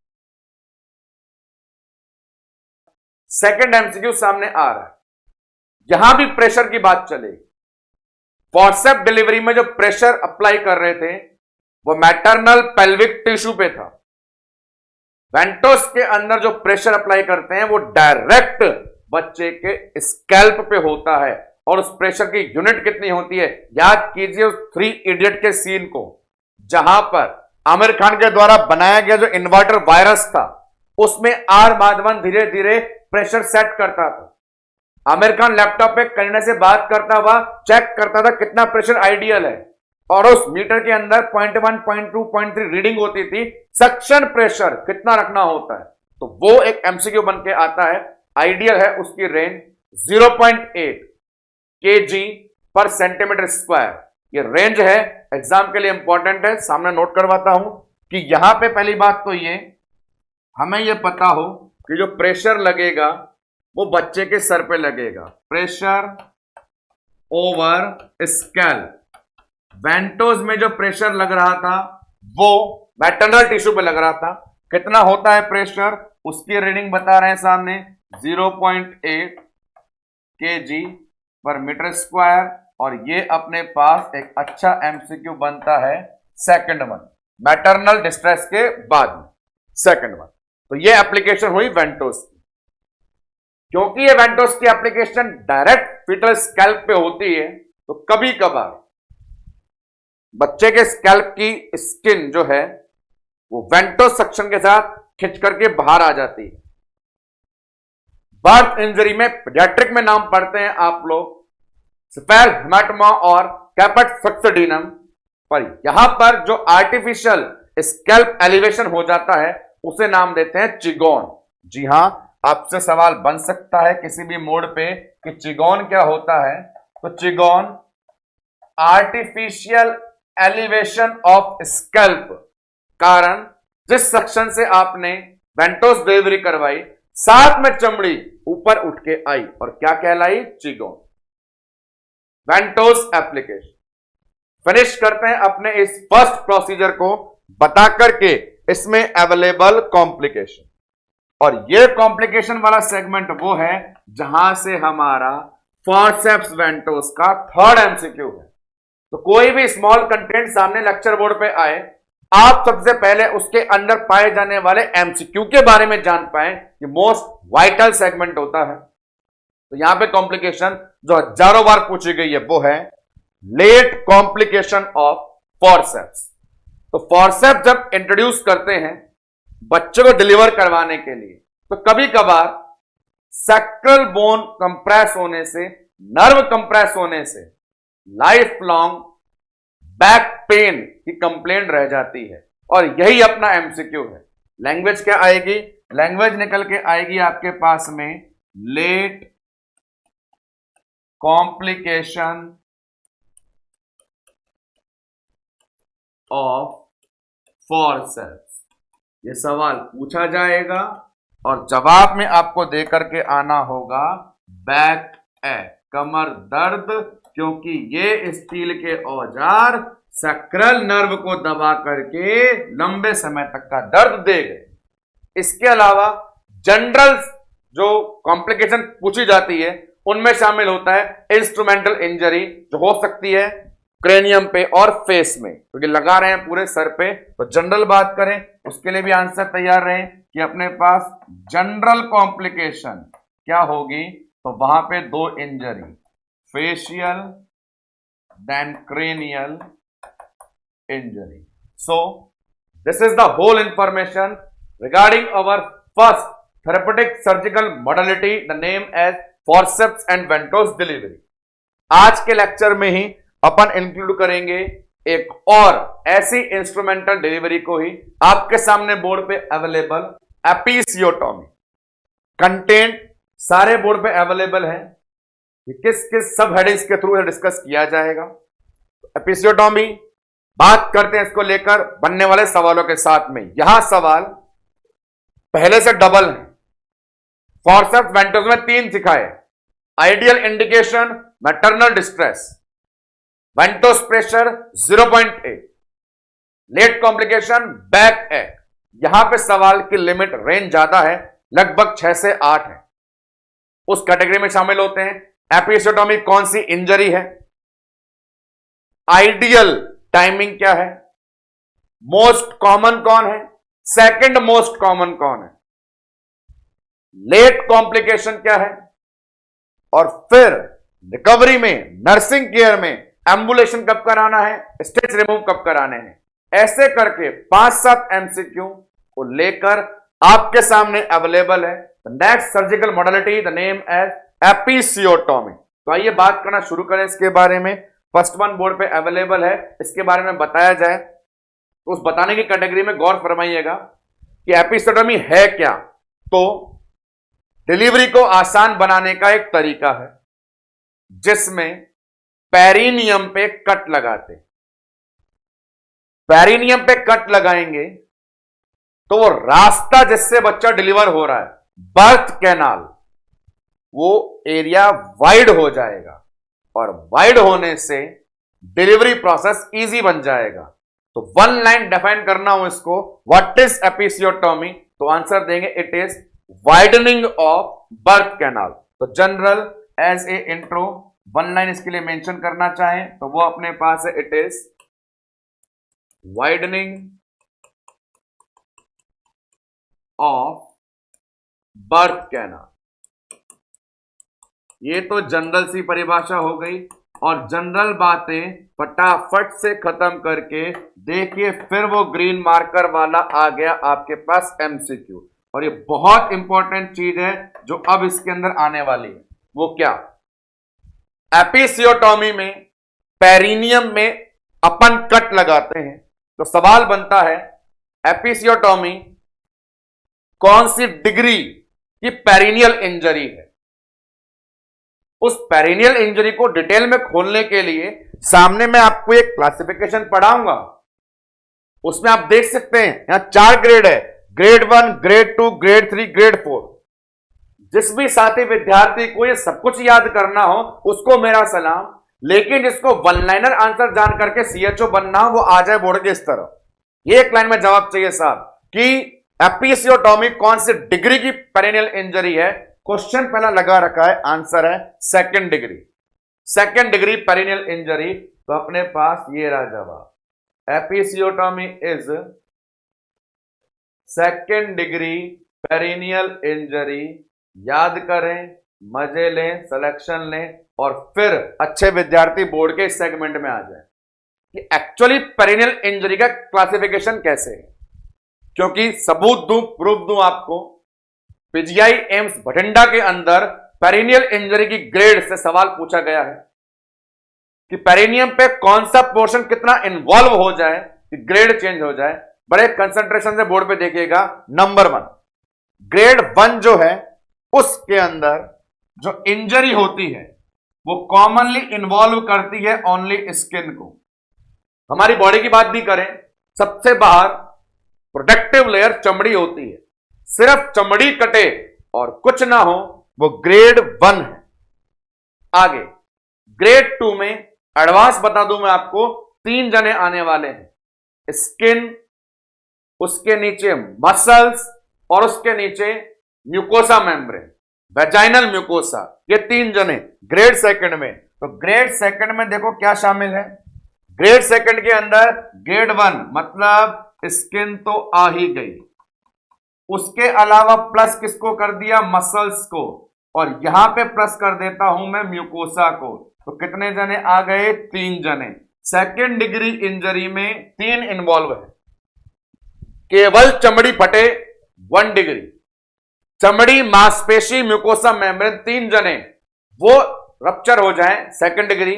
सेकंड एमसीक्यू सामने आ रहा है, यहां भी प्रेशर की बात चलेगी। फॉर्सेप डिलीवरी में जो प्रेशर अप्लाई कर रहे थे वो मैटरनल पेल्विक टिश्यू पे था। वेंटोस के अंदर जो प्रेशर अप्लाई करते हैं वो डायरेक्ट बच्चे के स्कैल्प पे होता है। और उस प्रेशर की यूनिट कितनी होती है, याद कीजिए उस 3 इडियट के सीन को, जहां पर आमिर खान के द्वारा बनाया गया जो इन्वर्टर वायरस था उसमें आर माधवन धीरे धीरे प्रेशर सेट करता था। आमिर खान लैपटॉप पे करीना से बात करता हुआ चेक करता था कितना प्रेशर आइडियल है, और उस मीटर के अंदर 0.1, 0.2, 0.3 रीडिंग होती थी, सक्शन प्रेशर कितना रखना होता है। तो वो एक एमसीक्यू बन के आता है। आइडियल है उसकी रेंज 0.8 kg पर सेंटीमीटर स्क्वायर। ये रेंज है, एग्जाम के लिए इंपॉर्टेंट है, सामने नोट करवाता हूं कि यहां पे पहली बात तो ये हमें ये पता हो कि जो प्रेशर लगेगा वो बच्चे के सर पे लगेगा। Pressure over scalp. वेंटोस में जो प्रेशर लग रहा था वो मैटरनल टिश्यू पे लग रहा था। कितना होता है प्रेशर, उसकी रीडिंग बता रहे हैं सामने, 0.8 kg पर मीटर स्क्वायर। और ये अपने पास एक अच्छा एमसीक्यू बनता है सेकंड वन, मैटरनल डिस्ट्रेस के बाद में सेकंड वन। तो ये एप्लीकेशन हुई वेंटोस की। क्योंकि ये वेंटोस की एप्लीकेशन डायरेक्ट फीटल स्कैल्प पे होती है, तो कभी कभार बच्चे के स्कैल्प की स्किन जो है वो वेंटोस सक्शन के साथ खिंच करके बाहर आ जाती है। बर्थ इंजरी में पीडियाट्रिक में नाम पढ़ते हैं आप लोग स्पेर हेमाटोमा और कैपेट फक्सोडिनम, पर यहां पर जो आर्टिफिशियल स्कैल्प एलिवेशन हो जाता है उसे नाम देते हैं चिगोन। जी हां, आपसे सवाल बन सकता है किसी भी मोड पे कि चिगोन क्या होता है। तो चिगोन आर्टिफिशियल एलिवेशन ऑफ स्कैल्प, कारण जिस सेक्शन से आपने वेंटोस डिलीवरी करवाई साथ में चमड़ी ऊपर उठ के आई और क्या कहलाई, चिगोन। वेंटोस एप्लीकेशन फिनिश करते हैं अपने इस फर्स्ट प्रोसीजर को बता करके इसमें अवेलेबल कॉम्प्लिकेशन। और ये कॉम्प्लिकेशन वाला सेगमेंट वो है जहां से हमारा फॉर्सेप्स वेंटोस का थर्ड एमसीक्यू है। तो कोई भी स्मॉल कंटेंट सामने लेक्चर बोर्ड पे आए आप सबसे पहले उसके अंदर पाए जाने वाले एमसीक्यू के बारे में जान पाए, ये मोस्ट वाइटल सेगमेंट होता है। तो यहां पे कॉम्प्लिकेशन जो हजारों बार पूछी गई है वो है लेट कॉम्प्लिकेशन ऑफ फॉरसेप्स। तो फॉरसेप्स जब इंट्रोड्यूस करते हैं बच्चों को डिलीवर करवाने के लिए, तो कभी कभार सैक्रल बोन कंप्रेस होने से, नर्व कंप्रेस होने से लाइफ लॉन्ग बैक पेन की कंप्लेंट रह जाती है, और यही अपना एमसीक्यू है। लैंग्वेज क्या आएगी? लैंग्वेज निकल के आएगी आपके पास में लेट कॉम्प्लिकेशन ऑफ फॉरसेप्स। ये सवाल पूछा जाएगा और जवाब में आपको देकर के आना होगा बैक एक, कमर दर्द, क्योंकि ये स्टील के औजार सैक्रल नर्व को दबा करके लंबे समय तक का दर्द दे गए। इसके अलावा जनरल जो कॉम्प्लिकेशन पूछी जाती है उनमें शामिल होता है इंस्ट्रूमेंटल इंजरी, जो हो सकती है क्रेनियम पे और फेस में, क्योंकि लगा रहे हैं पूरे सर पे। तो जनरल बात करें उसके लिए भी आंसर तैयार रहे कि अपने पास जनरल कॉम्प्लिकेशन क्या होगी, तो वहां पे दो injury, facial then cranial injury. So this is the whole information regarding our first therapeutic surgical modality, the name as forceps and ventouse delivery. आज के लेक्चर में ही अपन इंक्लूड करेंगे एक और ऐसी इंस्ट्रूमेंटल डिलीवरी को ही आपके सामने बोर्ड पे अवेलेबल, एपिसियोटॉमी। कंटेंट सारे बोर्ड पे अवेलेबल है, किस किस सब हेडिंग्स के थ्रू डिस्कस किया जाएगा। एपिसियोटॉमी बात करते हैं इसको लेकर बनने वाले सवालों के साथ में। यहां सवाल पहले से डबल है। फॉरसेप्स वेंट्रोस में 3 सिखाए। Ideal indication maternal distress, ventouse pressure 0.8, late complication back एक। यहां पे सवाल की लिमिट रेंज ज्यादा है, लगभग 6 से 8 है। उस कैटेगरी में शामिल होते हैं एपिसियोटॉमी कौन सी इंजरी है, आइडियल टाइमिंग क्या है, मोस्ट कॉमन कौन है, सेकंड मोस्ट कॉमन कौन है, लेट कॉम्प्लिकेशन क्या है, और फिर रिकवरी में, नर्सिंग केयर में एम्बुलेशन कब कराना है, स्टिच रिमूव कब कराने हैं। ऐसे करके 5-7 एमसीक्यू को लेकर आपके सामने अवेलेबल है next surgical modality, the name as episiotomy. तो आइए बात करना शुरू करें इसके बारे में। फर्स्ट वन बोर्ड पे अवेलेबल है, इसके बारे में बताया जाए तो उस बताने की कैटेगरी में गौर फरमाइएगा कि एपिसियोटॉमी है क्या। तो डिलीवरी को आसान बनाने का एक तरीका है जिसमें पेरिनियम पे कट लगाते। पेरिनियम पे कट लगाएंगे तो वो रास्ता जिससे बच्चा डिलीवर हो रहा है, बर्थ कैनाल, वो एरिया वाइड हो जाएगा और वाइड होने से डिलीवरी प्रोसेस इजी बन जाएगा। तो 1 लाइन डिफाइन करना हो इसको, व्हाट इज एपिसियोटॉमी, तो आंसर देंगे it is widening of birth canal. तो general as a intro 1 line इसके लिए मेंशन करना चाहें तो वो अपने पास है, it is widening of birth canal. ये तो जनरल सी परिभाषा हो गई, और जनरल बातें फटाफट से खत्म करके देखिए फिर वो ग्रीन मार्कर वाला आ गया आपके पास एमसीक्यू। और ये बहुत इंपॉर्टेंट चीज है जो अब इसके अंदर आने वाली है। वो क्या? एपिसियोटॉमी में पेरिनियम में अपन कट लगाते हैं, तो सवाल बनता है एपिसियोटॉमी कौन सी डिग्री की पेरिनियल इंजरी है। उस पेरिनियल इंजरी को डिटेल में खोलने के लिए सामने मैं आपको एक क्लासिफिकेशन पढ़ाऊंगा, उसमें आप देख सकते हैं यहां 4 ग्रेड है, ग्रेड 1, ग्रेड 2, ग्रेड 3, ग्रेड 4। जिस भी साथी विद्यार्थी को ये सब कुछ याद करना हो उसको मेरा सलाम, लेकिन जिसको 1 लाइनर आंसर जान करके सीएचओ बनना हो वो आ जाए बोर्ड के इस तरह। ये 1 लाइन में जवाब चाहिए साहब कि एपिसियोटॉमी कौन सी डिग्री की पेरिनियल इंजरी है। क्वेश्चन पहला लगा रखा है, आंसर है second degree. Second degree perineal injury, तो अपने पास ये रहा जवाब। Episiotomy is second degree perineal injury. याद करें, मजे लें, सिलेक्शन लें और फिर अच्छे विद्यार्थी बोर्ड के इस सेगमेंट में आ जाए कि एक्चुअली पेरिनियल इंजरी का क्लासिफिकेशन कैसे है। क्योंकि सबूत दूं, प्रूफ दूं आपको, पीजीआई एम्स बठिंडा के अंदर पेरिनियल इंजरी की ग्रेड से सवाल पूछा गया है कि पेरिनियम पे कौन सा पोर्शन कितना इन्वॉल्व हो जाए कि ग्रेड चेंज हो जाए। बड़े कंसंट्रेशन से बोर्ड पे देखिएगा। नंबर 1, ग्रेड 1 जो है उसके अंदर जो इंजरी होती है वो कॉमनली इन्वॉल्व करती है ओनली स्किन को। हमारी बॉडी की बात भी करें, सबसे बाहर प्रोटेक्टिव लेयर चमड़ी होती है, सिर्फ चमड़ी कटे और कुछ ना हो, वो ग्रेड 1 है। आगे ग्रेड 2 में एडवांस बता दूं मैं आपको, 3 जने आने वाले हैं। स्किन, उसके नीचे मसल्स और उसके नीचे म्यूकोसा मेम्ब्रेन, वेजाइनल म्यूकोसा, ये 3 जने ग्रेड सेकंड में। तो ग्रेड सेकंड में देखो क्या शामिल है। ग्रेड सेकंड के अंदर ग्रेड 1 मतलब स्किन तो आ ही गई, उसके अलावा प्लस किसको कर दिया, मसल्स को, और यहां पे प्लस कर देता हूं मैं म्यूकोसा को। तो कितने जने आ गए, 3 जने। सेकेंड डिग्री इंजरी में 3 इन्वॉल्व है। केवल चमड़ी फटे 1 डिग्री, चमड़ी, मांसपेशी, म्यूकोसा मेम्ब्रेन 3 जने वो रप्चर हो जाए सेकेंड डिग्री।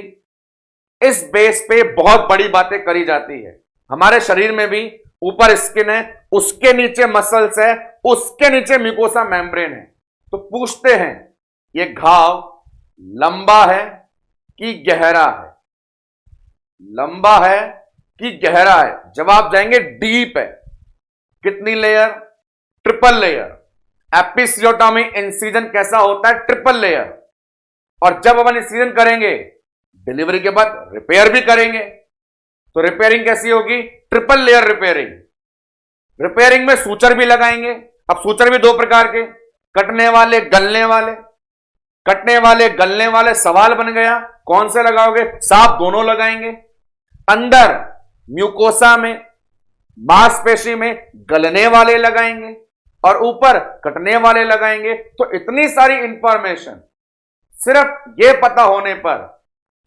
इस बेस पे बहुत बड़ी बातें करी जाती है। हमारे शरीर में भी ऊपर स्किन है, उसके नीचे मसल्स है, उसके नीचे म्यूकोसा मेम्ब्रेन है। तो पूछते हैं ये घाव लंबा है कि गहरा है, लंबा है कि गहरा है? जवाब जाएंगे डीप है। कितनी layer, triple layer. Episiotomy incision कैसा होता है, ट्रिपल लेयर। और जब अपन इंसिजन करेंगे डिलीवरी के बाद रिपेयर भी करेंगे, तो रिपेयरिंग कैसी होगी, ट्रिपल लेयर रिपेयरिंग। रिपेयरिंग में सूचर भी लगाएंगे। अब सूचर भी 2 प्रकार के, कटने वाले, गलने वाले। कटने वाले, गलने वाले सवाल बन गया, कौन से लगाओगे, साफ दोनों लगाएंगे। अंदर म्यूकोसा में, मांसपेशी में गलने वाले लगाएंगे और ऊपर कटने वाले लगाएंगे। तो इतनी सारी इंफॉर्मेशन सिर्फ ये पता होने पर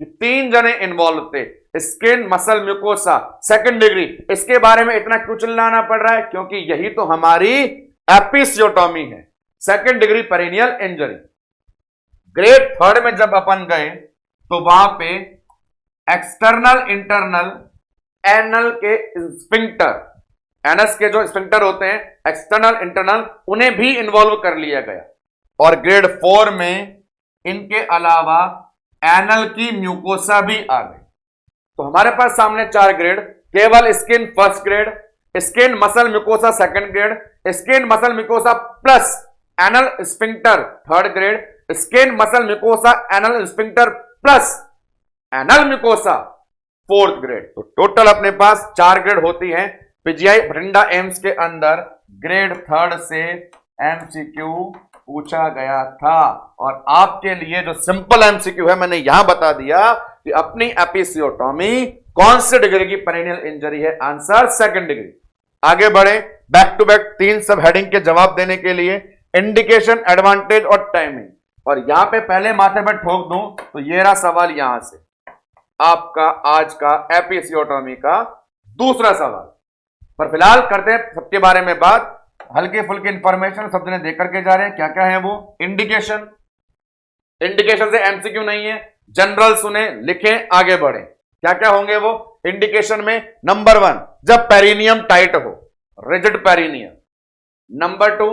कि 3 जने इन्वॉल्व थे, skin, muscle, mucosa, second degree. इसके बारे में इतना क्यों चिल्लाना पड़ रहा है, क्योंकि यही तो हमारी एपिसियोटोमी है, second degree perineal injury. Grade 3 में जब अपन गए तो वहां पे एक्सटर्नल, इंटरनल, एनल के स्फिंक्टर, एनस के जो स्फिंक्टर होते हैं, एक्सटर्नल, इंटरनल, उन्हें भी इन्वॉल्व कर लिया गया। और ग्रेड 4 में इनके अलावा एनल की म्यूकोसा भी आ गई। तो हमारे पास सामने 4 ग्रेड, केवल skin first grade, skin, muscle, mucosa second grade, skin, muscle, mucosa plus anal sphincter third grade, skin, muscle, mucosa, anal sphincter plus anal mucosa fourth grade. तो टोटल अपने पास 4 ग्रेड होती हैं। पीजीआई बठिंडा एम्स के अंदर grade 3 से MCQ पूछा गया था। और आपके लिए जो सिंपल एमसीक्यू है मैंने यहां बता दिया कि अपनी एपिसियोटोमी कौन से डिग्री की पेरिनियल इंजरी है, आंसर सेकंड डिग्री। आगे बढ़े, बैक टू बैक 3 सब हेडिंग के जवाब देने के लिए, इंडिकेशन, एडवांटेज और टाइमिंग। और यहां पे पहले माथे पर ठोक दूं तो ये रहा सवाल, यहां से आपका आज का एपिसियोटोमी का दूसरा सवाल। पर फिलहाल करते हैं सबके बारे में बात। हल्के फुल्के इंफॉर्मेशन सब जने देख करके जा रहे हैं। क्या क्या है वो, इंडिकेशन, इंडिकेशन से एमसीक्यू नहीं है, जनरल सुने, लिखें, आगे बढ़े। क्या क्या होंगे वो इंडिकेशन में, नंबर 1 जब पेरिनियम टाइट हो, रिजिड पेरिनियम। नंबर 2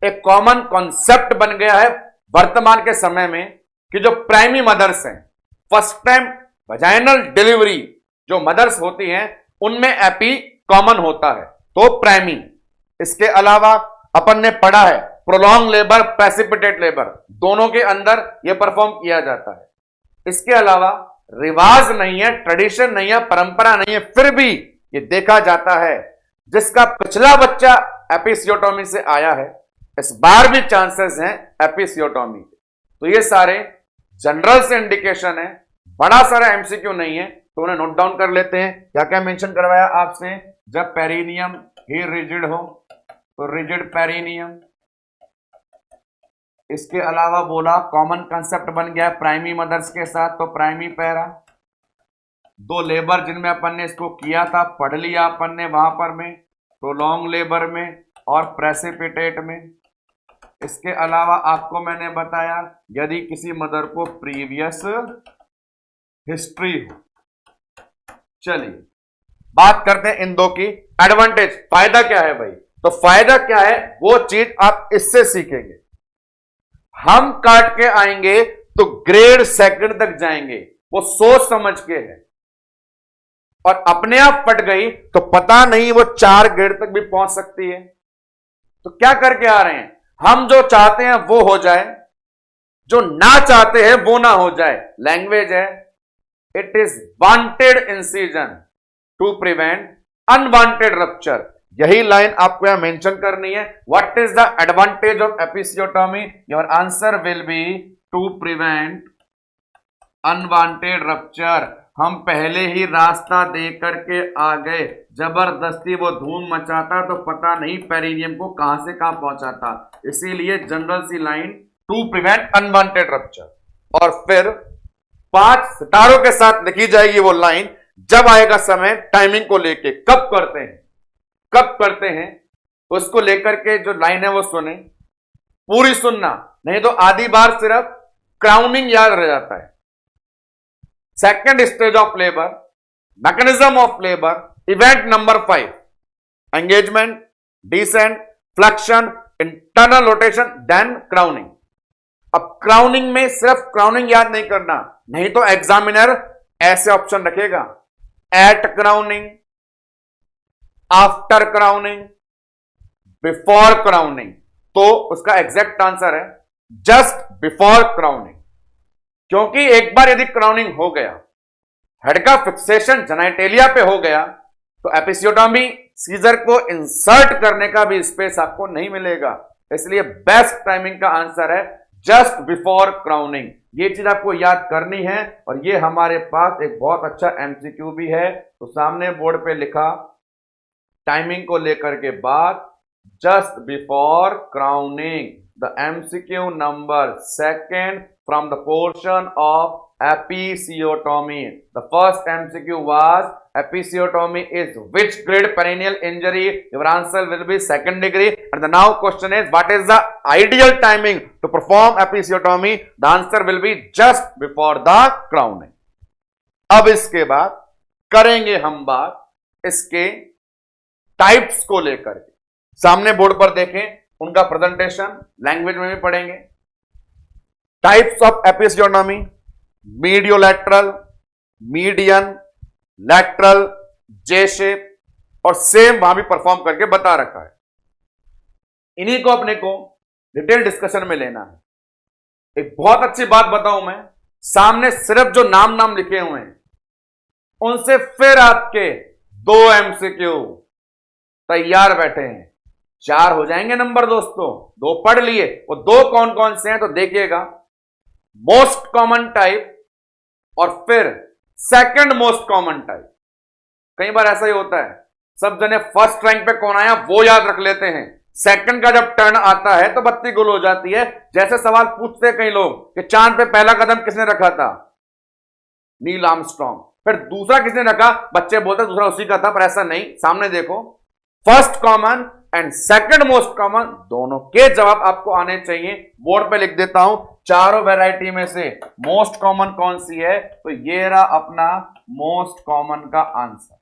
एक कॉमन कॉन्सेप्ट बन गया है वर्तमान के समय में कि जो प्राइमी मदर्स हैं, फर्स्ट टाइम वजाइनल डिलीवरी जो मदर्स होती हैं उनमें एपी कॉमन होता है, तो प्राइमी। इसके अलावा अपन ने पढ़ा है प्रोलॉन्ग लेबर, प्रेसिपिटेट लेबर, दोनों के अंदर यह परफॉर्म किया जाता है। इसके अलावा रिवाज नहीं है, ट्रेडिशन नहीं है, परंपरा नहीं है, फिर भी यह देखा जाता है जिसका पिछला बच्चा एपिसियोटोमी से आया है, इस बार भी चांसेस हैं एपिसियोटोमी के। तो ये सारे जनरल से इंडिकेशन है, बड़ा सारा एमसीक्यू नहीं है, तो उन्हें नोट डाउन कर लेते हैं। क्या क्या मेंशन करवाया आपसे, जब पेरिनियम ही रिजिड हो तो रिजिड पेरिनियम। इसके अलावा बोला कॉमन कंसेप्ट बन गया प्राइमी मदर्स के साथ, तो प्राइमी पैरा। दो लेबर जिनमें अपन ने इसको किया था, पढ़ लिया अपन ने वहां पर में, प्रोलॉन्ग लेबर में और प्रेसिपिटेट में। इसके अलावा आपको मैंने बताया यदि किसी मदर को प्रीवियस हिस्ट्री हो। चलिए बात करते हैं इन दो की एडवांटेज। फायदा क्या है भाई, तो फायदा क्या है वो चीज आप इससे सीखेंगे। हम काट के आएंगे तो ग्रेड सेकंड तक जाएंगे, वो सोच समझ के है, और अपने आप पट गई तो पता नहीं वो 4 ग्रेड तक भी पहुंच सकती है। तो क्या करके आ रहे हैं, हम जो चाहते हैं वो हो जाए, जो ना चाहते हैं वो ना हो जाए। लैंग्वेज है it is wanted incision to prevent unwanted rupture. यही लाइन आपको यहां मेंशन करनी है। What is the advantage of episiotomy, your answer will be to prevent unwanted rupture. हम पहले ही रास्ता दे करके आ गए, जबरदस्ती वो धूम मचाता तो पता नहीं पेरिनियम को कहां से कहां पहुंचाता। इसीलिए general C line to prevent unwanted rupture. और फिर 5 सितारों के साथ लिखी जाएगी वो लाइन जब आएगा समय टाइमिंग को लेके। कब करते हैं, कब करते हैं उसको लेकर के जो लाइन है वो सुने, पूरी सुनना, नहीं तो आधी बार सिर्फ क्राउनिंग याद रह जाता है। Second stage of labour, mechanism of labour, event number 5, engagement, descent, flexion, internal rotation, then crowning. अब क्राउनिंग में सिर्फ क्राउनिंग याद नहीं करना, नहीं तो एग्जामिनर ऐसे ऑप्शन रखेगा, at crowning, after crowning, before crowning. तो उसका एग्जैक्ट आंसर है जस्ट बिफोर क्राउनिंग। क्योंकि एक बार यदि क्राउनिंग हो गया, हेड का फिक्सेशन जेनिटेलिया पे हो गया, तो एपिसियोटॉमी सीजर को इंसर्ट करने का भी स्पेस आपको नहीं मिलेगा। इसलिए बेस्ट टाइमिंग का आंसर है जस्ट बिफोर क्राउनिंग। ये चीज आपको याद करनी है, और ये हमारे पास एक बहुत अच्छा एमसीक्यू भी है। तो सामने बोर्ड पे लिखा टाइमिंग को लेकर के बात, just before crowning, the MCQ number 2 from the portion of episiotomy. The first MCQ was episiotomy is which grade perineal injury? Your answer will be 2nd degree. And the now question is what is the ideal timing to perform episiotomy? The answer will be just before the crowning. अब इसके बाद करेंगे हम बात इसके types को लेकर के। सामने बोर्ड पर देखें उनका प्रेजेंटेशन, लैंग्वेज में भी पढ़ेंगे। Types of episiotomy, mediolateral, median, lateral, J shape, और सेम वहां भी परफॉर्म करके बता रखा है। इन्हीं को अपने को डिटेल डिस्कशन में लेना है। एक बहुत अच्छी बात बताऊं मैं, सामने सिर्फ जो नाम लिखे हुए हैं उनसे फिर आपके 2 एमसीक्यू तैयार बैठे हैं। 4 हो जाएंगे नंबर दोस्तों। 2 पढ़ लिए, वो 2 कौन कौन से हैं तो देखिएगा, मोस्ट कॉमन टाइप और फिर सेकंड मोस्ट कॉमन टाइप। कई बार ऐसा ही होता है, सब जने फर्स्ट रैंक पे कौन आया वो याद रख लेते हैं, सेकंड का जब टर्न आता है तो बत्ती गुल हो जाती है। जैसे सवाल पूछते हैं कई लोग कि चांद पे पहला कदम किसने रखा था, नील आर्मस्ट्रॉन्ग, फिर दूसरा किसने रखा, बच्चे बोलते दूसरा उसी का था, पर ऐसा नहीं। सामने देखो, first common and second most common दोनों के जवाब आपको आने चाहिए। बोर्ड पे लिख देता हूं, चारों वैरायटी में से मोस्ट कॉमन कौन सी है, तो ये रहा अपना मोस्ट कॉमन का आंसर।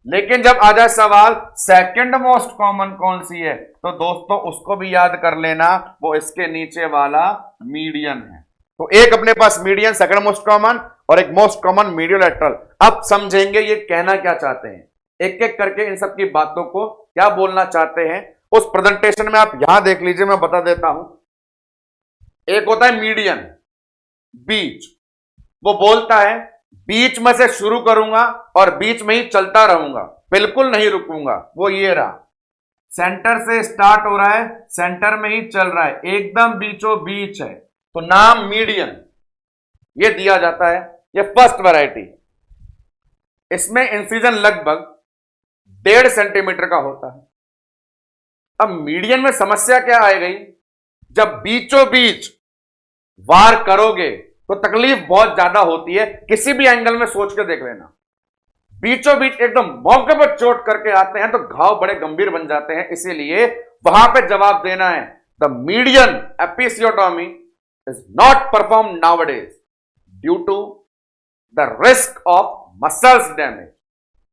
लेकिन जब आ जाए सवाल सेकंड मोस्ट कॉमन कौन सी है, तो दोस्तों उसको भी याद कर लेना, वो इसके नीचे वाला मीडियन है। तो एक अपने पास मीडियन सेकंड मोस्ट कॉमन और एक मोस्ट कॉमन मीडियोलैटरल। अब समझेंगे ये कहना क्या चाहते हैं, एक एक करके इन सब की बातों को क्या बोलना चाहते हैं उस प्रेजेंटेशन में आप यहां देख लीजिए, मैं बता देता हूं। एक होता है मीडियन, बीच, वो बोलता है बीच में से शुरू करूंगा और बीच में ही चलता रहूंगा, बिल्कुल नहीं रुकूंगा। वो ये रहा, सेंटर से स्टार्ट हो रहा है, सेंटर में ही चल रहा है, एकदम बीचों बीच है, तो नाम मीडियन ये दिया जाता है। ये फर्स्ट वैरायटी। इसमें इंसिजन लगभग 1.5 सेंटीमीटर का होता है। अब मीडियन में समस्या क्या आ गई, जब बीचों बीच वार करोगे तो तकलीफ बहुत ज्यादा होती है। किसी भी एंगल में सोच के देख लेना, बीचों बीच एकदम मौके पर चोट करके आते हैं तो घाव बड़े गंभीर बन जाते हैं। इसीलिए वहां पे जवाब देना है, the median episiotomy is not perform nowadays due to the risk of muscles damage.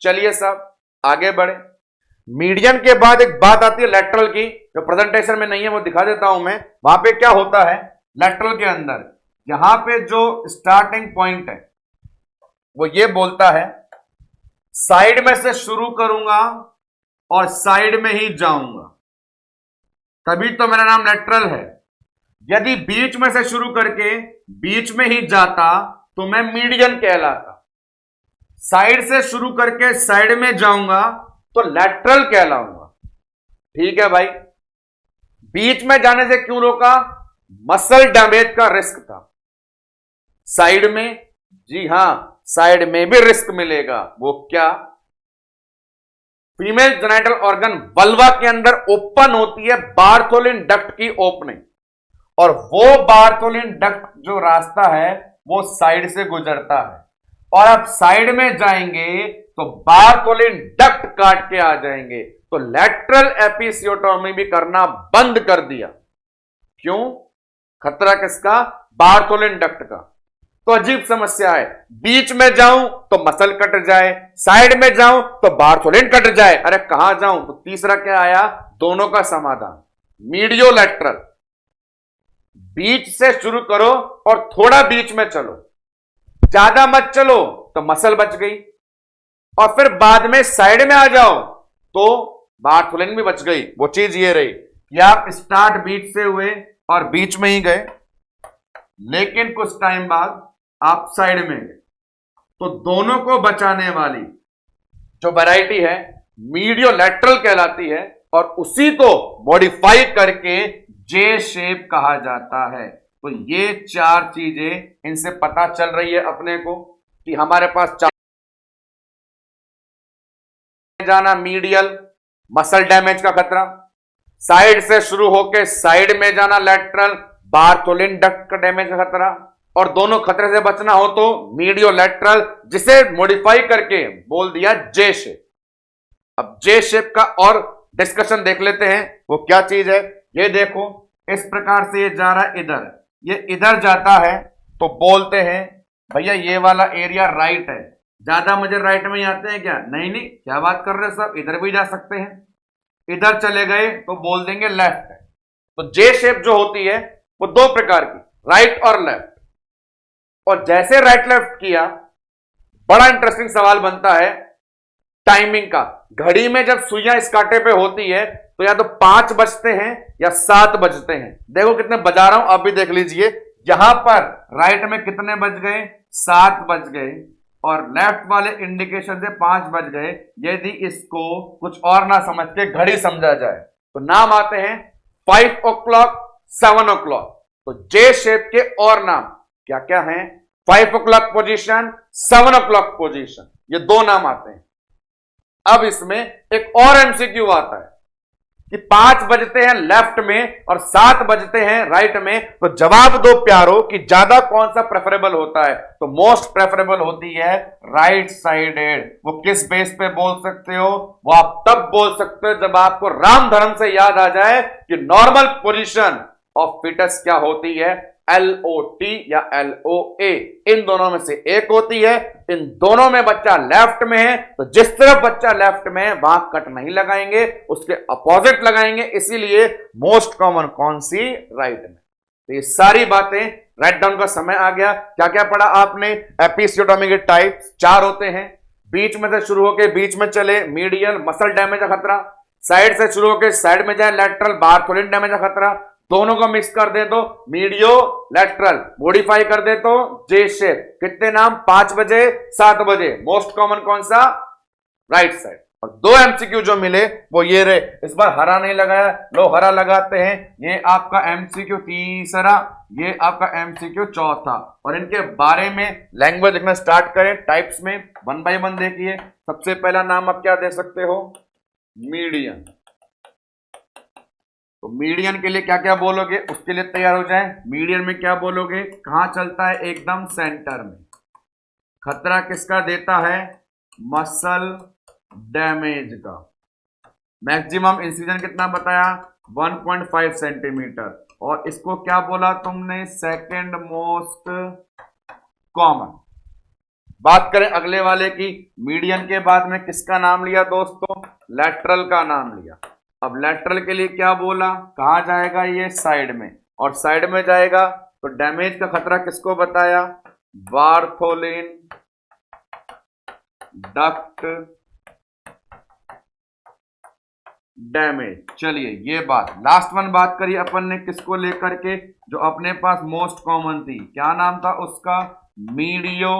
चलिए साहब आगे बढ़े। मीडियन के बाद एक बात आती है लेटरल की, जो प्रेजेंटेशन में नहीं है वो दिखा देता हूं मैं। वहां पे क्या होता है लेटरल के अंदर, यहां पे जो स्टार्टिंग पॉइंट है वो ये बोलता है साइड में से शुरू करूंगा और साइड में ही जाऊंगा, तभी तो मेरा नाम लेटरल है। यदि बीच में से शुरू करके बीच में ही जाता तो मैं मीडियन कहलाता। साइड से शुरू करके साइड में जाऊंगा तो लेटरल कहलाऊंगा। ठीक है भाई, बीच में जाने से क्यों रोका, मसल डैमेज का रिस्क था। साइड में, जी हां साइड में भी रिस्क मिलेगा। वो क्या, फीमेल जेनिटल ऑर्गन वल्वा के अंदर ओपन होती है बार्थोलिन डक्ट की ओपनिंग, और वो बार्थोलिन डक्ट जो रास्ता है वो साइड से गुजरता है। और अब साइड में जाएंगे तो बार्थोलिन डक्ट काट के आ जाएंगे। तो लैटरल एपिसियोटोमी भी करना बंद कर दिया। क्यों, खतरा किसका, बार्थोलिन डक्ट का। तो अजीब समस्या है, बीच में जाऊं तो मसल कट जाए, साइड में जाऊं तो बार्थोलिन कट जाए। अरे कहां जाऊं, तो तीसरा क्या आया, दोनों का समाधान मीडियोलैटरल। बीच से शुरू करो और थोड़ा बीच में चलो, ज्यादा मत चलो तो मसल बच गई, और फिर बाद में साइड में आ जाओ तो बार्थोलिन भी बच गई। वो चीज ये रही कि आप स्टार्ट बीच से हुए और बीच में ही गए, लेकिन कुछ टाइम बाद आप साइड में गए, तो दोनों को बचाने वाली जो वैरायटी है मीडियोलैटरल कहलाती है, और उसी को मॉडिफाई करके जे शेप कहा जाता है। तो ये 4 चीजें इनसे पता चल रही है अपने को कि हमारे पास जाना मीडियल, मसल डैमेज का खतरा, साइड से शुरू होकर साइड में जाना लेटरल, बार्थोलिन डक्ट का डैमेज का खतरा, और दोनों खतरे से बचना हो तो मीडियोलैटरल, जिसे मॉडिफाई करके बोल दिया जे शेप। अब जे शेप का और डिस्कशन देख लेते हैं, वो क्या चीज है। ये देखो इस प्रकार से ये जा रहा है इधर, ये इधर जाता है तो बोलते हैं भैया ये वाला एरिया राइट है। ज्यादा मुझे राइट में ही आते हैं क्या, नहीं नहीं क्या बात कर रहे सब, इधर भी जा सकते हैं। इधर चले गए तो बोल देंगे लेफ्ट है। तो जे शेप जो होती है वो 2 प्रकार की, राइट और लेफ्ट। और जैसे राइट लेफ्ट किया, बड़ा इंटरेस्टिंग सवाल बनता है टाइमिंग का। घड़ी में जब सुइयां इस कांटे पे होती है तो या तो 5 बजते हैं या 7 बजते हैं। देखो कितने बजा रहा हूं, आप भी देख लीजिए। यहां पर राइट में कितने बज गए, 7 बज गए, और लेफ्ट वाले इंडिकेशन से 5 बज गए। यदि इसको कुछ और ना समझ के घड़ी समझा जाए तो नाम आते हैं 5 o'clock, 7 o'clock। तो जे शेप के और नाम क्या क्या हैं, 5 o'clock पोजीशन, 7 o'clock पोजीशन, ये 2 नाम आते हैं। अब इसमें एक और एमसीक्यू आता है कि 5 बजते हैं लेफ्ट में और 7 बजते हैं राइट में, तो जवाब दो प्यारो कि ज्यादा कौन सा प्रेफरेबल होता है। तो मोस्ट प्रेफरेबल होती है राइट साइडेड। वो किस बेस पे बोल सकते हो, वो आप तब बोल सकते हो जब आपको राम धर्म से याद आ जाए कि नॉर्मल पोजीशन ऑफ फीटस क्या होती है, LOT या LOA, इन दोनों में से एक होती है। इन दोनों में बच्चा लेफ्ट में है तो जिस तरफ बच्चा लेफ्ट में है वहां कट नहीं लगाएंगे, उसके अपोजिट लगाएंगे। इसीलिए मोस्ट कॉमन कौन सी, राइट में। तो ये सारी बातें राइट डाउन का समय आ गया। क्या क्या पढ़ा आपने, एपिसियोटोमी के टाइप 4 होते हैं। बीच में से शुरू होकर बीच में चले मीडियल, मसल डैमेज का खतरा। साइड से शुरू होकर साइड में जाए लेटरल, बार्थोलिन डैमेज का खतरा। दोनों को मिक्स कर दे तो मीडियो लैटरल, मॉडिफाई कर दे तो जे शेप। कितने नाम, 5 बजे 7 बजे। मोस्ट कॉमन कौन सा, राइट साइड। और 2 एमसीक्यू जो मिले वो ये रहे। इस बार हरा नहीं लगाया, लो हरा लगाते हैं। ये आपका एमसीक्यू तीसरा, ये आपका एमसीक्यू चौथा। और इनके बारे में लैंग्वेज लिखना स्टार्ट करें टाइप्स में, 1 बाय 1 देखिए। सबसे पहला नाम आप क्या दे सकते हो? मीडियन। तो मीडियन के लिए क्या क्या बोलोगे, उसके लिए तैयार हो जाए। मीडियन में क्या बोलोगे? कहां चलता है? एकदम सेंटर में। खतरा किसका देता है? मसल डैमेज का। मैक्सिमम इंसिजन कितना बताया? 1.5 सेंटीमीटर। और इसको क्या बोला तुमने? Second most common. बात करें अगले वाले की, मीडियन के बाद में किसका नाम लिया दोस्तों? लैटरल का नाम लिया। अब लैटरल के लिए क्या बोला? कहां जाएगा? ये साइड में। और साइड में जाएगा तो डैमेज का खतरा किसको बताया? Bartholin duct damage. चलिए ये बात, लास्ट वन बात करिए अपन ने किसको लेकर के, जो अपने पास मोस्ट कॉमन थी। क्या नाम था उसका? मीडियो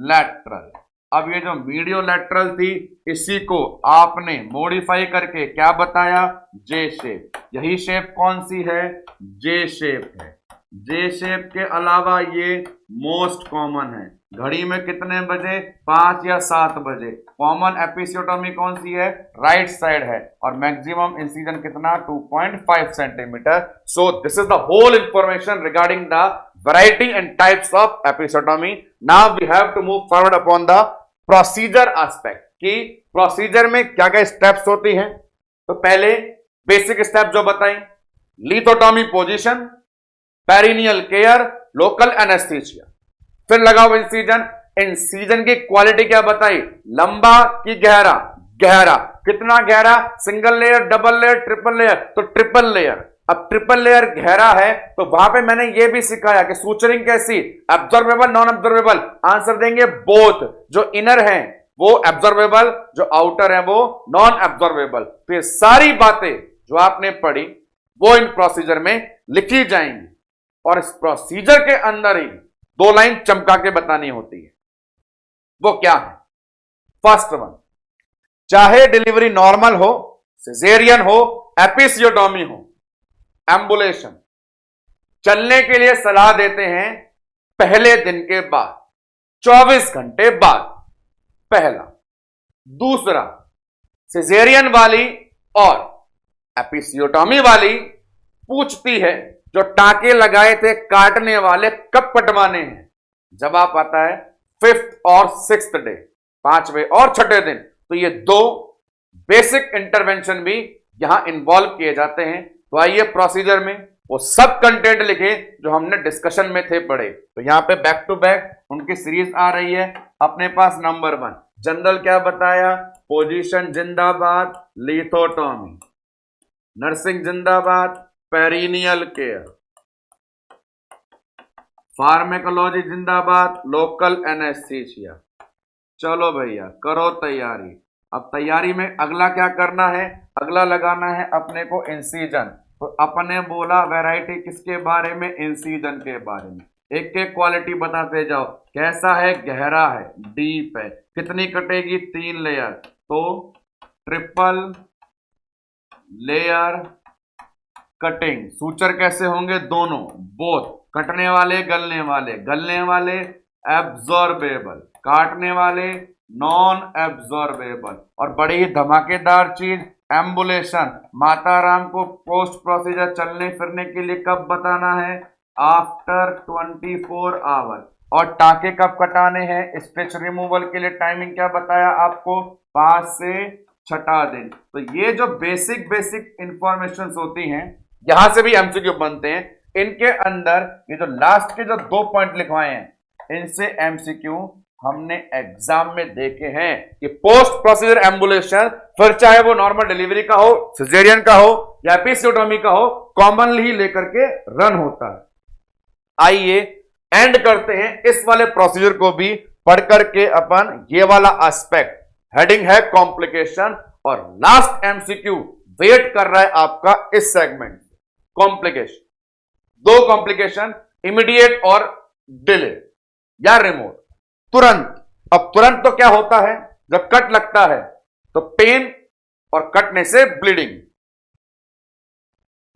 लैटरल। अब ये जो मीडियो लैटरल थी, इसी को आपने मॉडिफाई करके क्या बताया? जे शेप। यही शेप कौन सी है? जे शेप है। जे शेप के अलावा ये मोस्ट कॉमन है। घड़ी में कितने बजे? 5 या 7 बजे। कॉमन एपिसियोटोमी कौन सी है? राइट साइड है। और मैक्सिमम इंसिजन कितना? 2.5 centimetre. So this is the whole information regarding the variety and types of episiotomy. Now we have to move forward upon the procedure aspect, कि प्रोसीजर में क्या क्या steps होती हैं। तो पहले बेसिक स्टेप जो बताई, lithotomy position, perennial care, local anaesthesia. फिर लगाओ इंसीजन। इंसीजन की क्वालिटी क्या बताई? लंबा कि गहरा? गहरा। कितना गहरा? Single layer, double layer, triple layer? तो ट्रिपल लेयर। अब ट्रिपल लेयर गहरा है तो वहां पे मैंने ये भी सिखाया कि सूचरिंग कैसी, एब्जॉर्बेबल नॉन एब्जॉर्बेबल। आंसर देंगे बोथ। जो इनर है वो एब्जॉर्बेबल, जो आउटर है वो नॉन एब्जॉर्बेबल। तो ये सारी बातें जो आपने पढ़ी वो इन प्रोसीजर में लिखी जाएंगी। और इस प्रोसीजर के अंदर ही 2 लाइन चमका के बतानी होती है। वो क्या है? फर्स्ट वन, चाहे डिलीवरी नॉर्मल हो, सिजेरियन हो, एपिसियोटोमी हो, एम्बुलेशन चलने के लिए सलाह देते हैं पहले दिन के बाद, 24 घंटे बाद। पहला। दूसरा, सिजेरियन वाली और एपिसियोटोमी वाली पूछती है जो टाके लगाए थे काटने वाले कब कटवाने हैं? जवाब आता है 5th और 6th डे, 5वें और 6ठे दिन। तो ये 2 बेसिक इंटरवेंशन भी यहां इन्वॉल्व किए जाते हैं। तो आइए प्रोसीजर में वो सब कंटेंट लिखे जो हमने डिस्कशन में थे पढ़े। तो यहां पे बैक टू बैक उनकी सीरीज आ रही है। अपने पास नंबर 1 जनरल क्या बताया? पोजीशन जिंदाबाद, लिथोटोमी। नर्सिंग जिंदाबाद, पेरिनियल केयर। फार्मेकोलॉजी जिंदाबाद, लोकल एनेस्थीसिया। चलो भैया करो तैयारी। अब तैयारी में अगला क्या करना है? अगला लगाना है अपने को इंसीजन। तो अपने बोला वैरायटी किसके बारे में? इंसीजन के बारे में। एक एक क्वालिटी बताते जाओ। कैसा है? गहरा है, डीप है। कितनी कटेगी? 3 लेयर। तो ट्रिपल लेयर कटिंग। सूचर कैसे होंगे? दोनों, बोथ। कटने वाले, गलने वाले। गलने वाले एब्जॉर्बेबल, काटने वाले नॉन एब्जॉर्बेबल। और बड़ी ही धमाकेदार चीज, एम्बुलेशन। माता राम को पोस्ट प्रोसीजर चलने फिरने के लिए कब बताना है? After 24 hour. और टाके कब कटाने हैं? स्टिच रिमूवल के लिए टाइमिंग क्या बताया आपको? 5 से 6ठा दिन। तो ये जो बेसिक इंफॉर्मेशन होती हैं, यहां से भी एमसीक्यू बनते हैं। इनके अंदर ये जो लास्ट के जो 2 पॉइंट लिखवाए हैं, इनसे एमसीक्यू हमने एग्जाम में देखे हैं कि पोस्ट प्रोसीजर एम्बुलेशन, फिर चाहे वो नॉर्मल डिलीवरी का हो, सिजेरियन का हो या एपिसियोटोमी का हो, कॉमनली ही लेकर के रन होता है। आइए एंड करते हैं इस वाले प्रोसीजर को भी पढ़ करके अपन। ये वाला एस्पेक्ट हेडिंग है कॉम्प्लिकेशन, और लास्ट एमसीक्यू वेट कर रहा है आपका इस सेगमेंट। कॉम्प्लिकेशन, 2 कॉम्प्लिकेशन, इमीडिएट और डिले या रिमोट। तुरंत। अब तुरंत तो क्या होता है? जब कट लगता है तो पेन और कटने से ब्लीडिंग।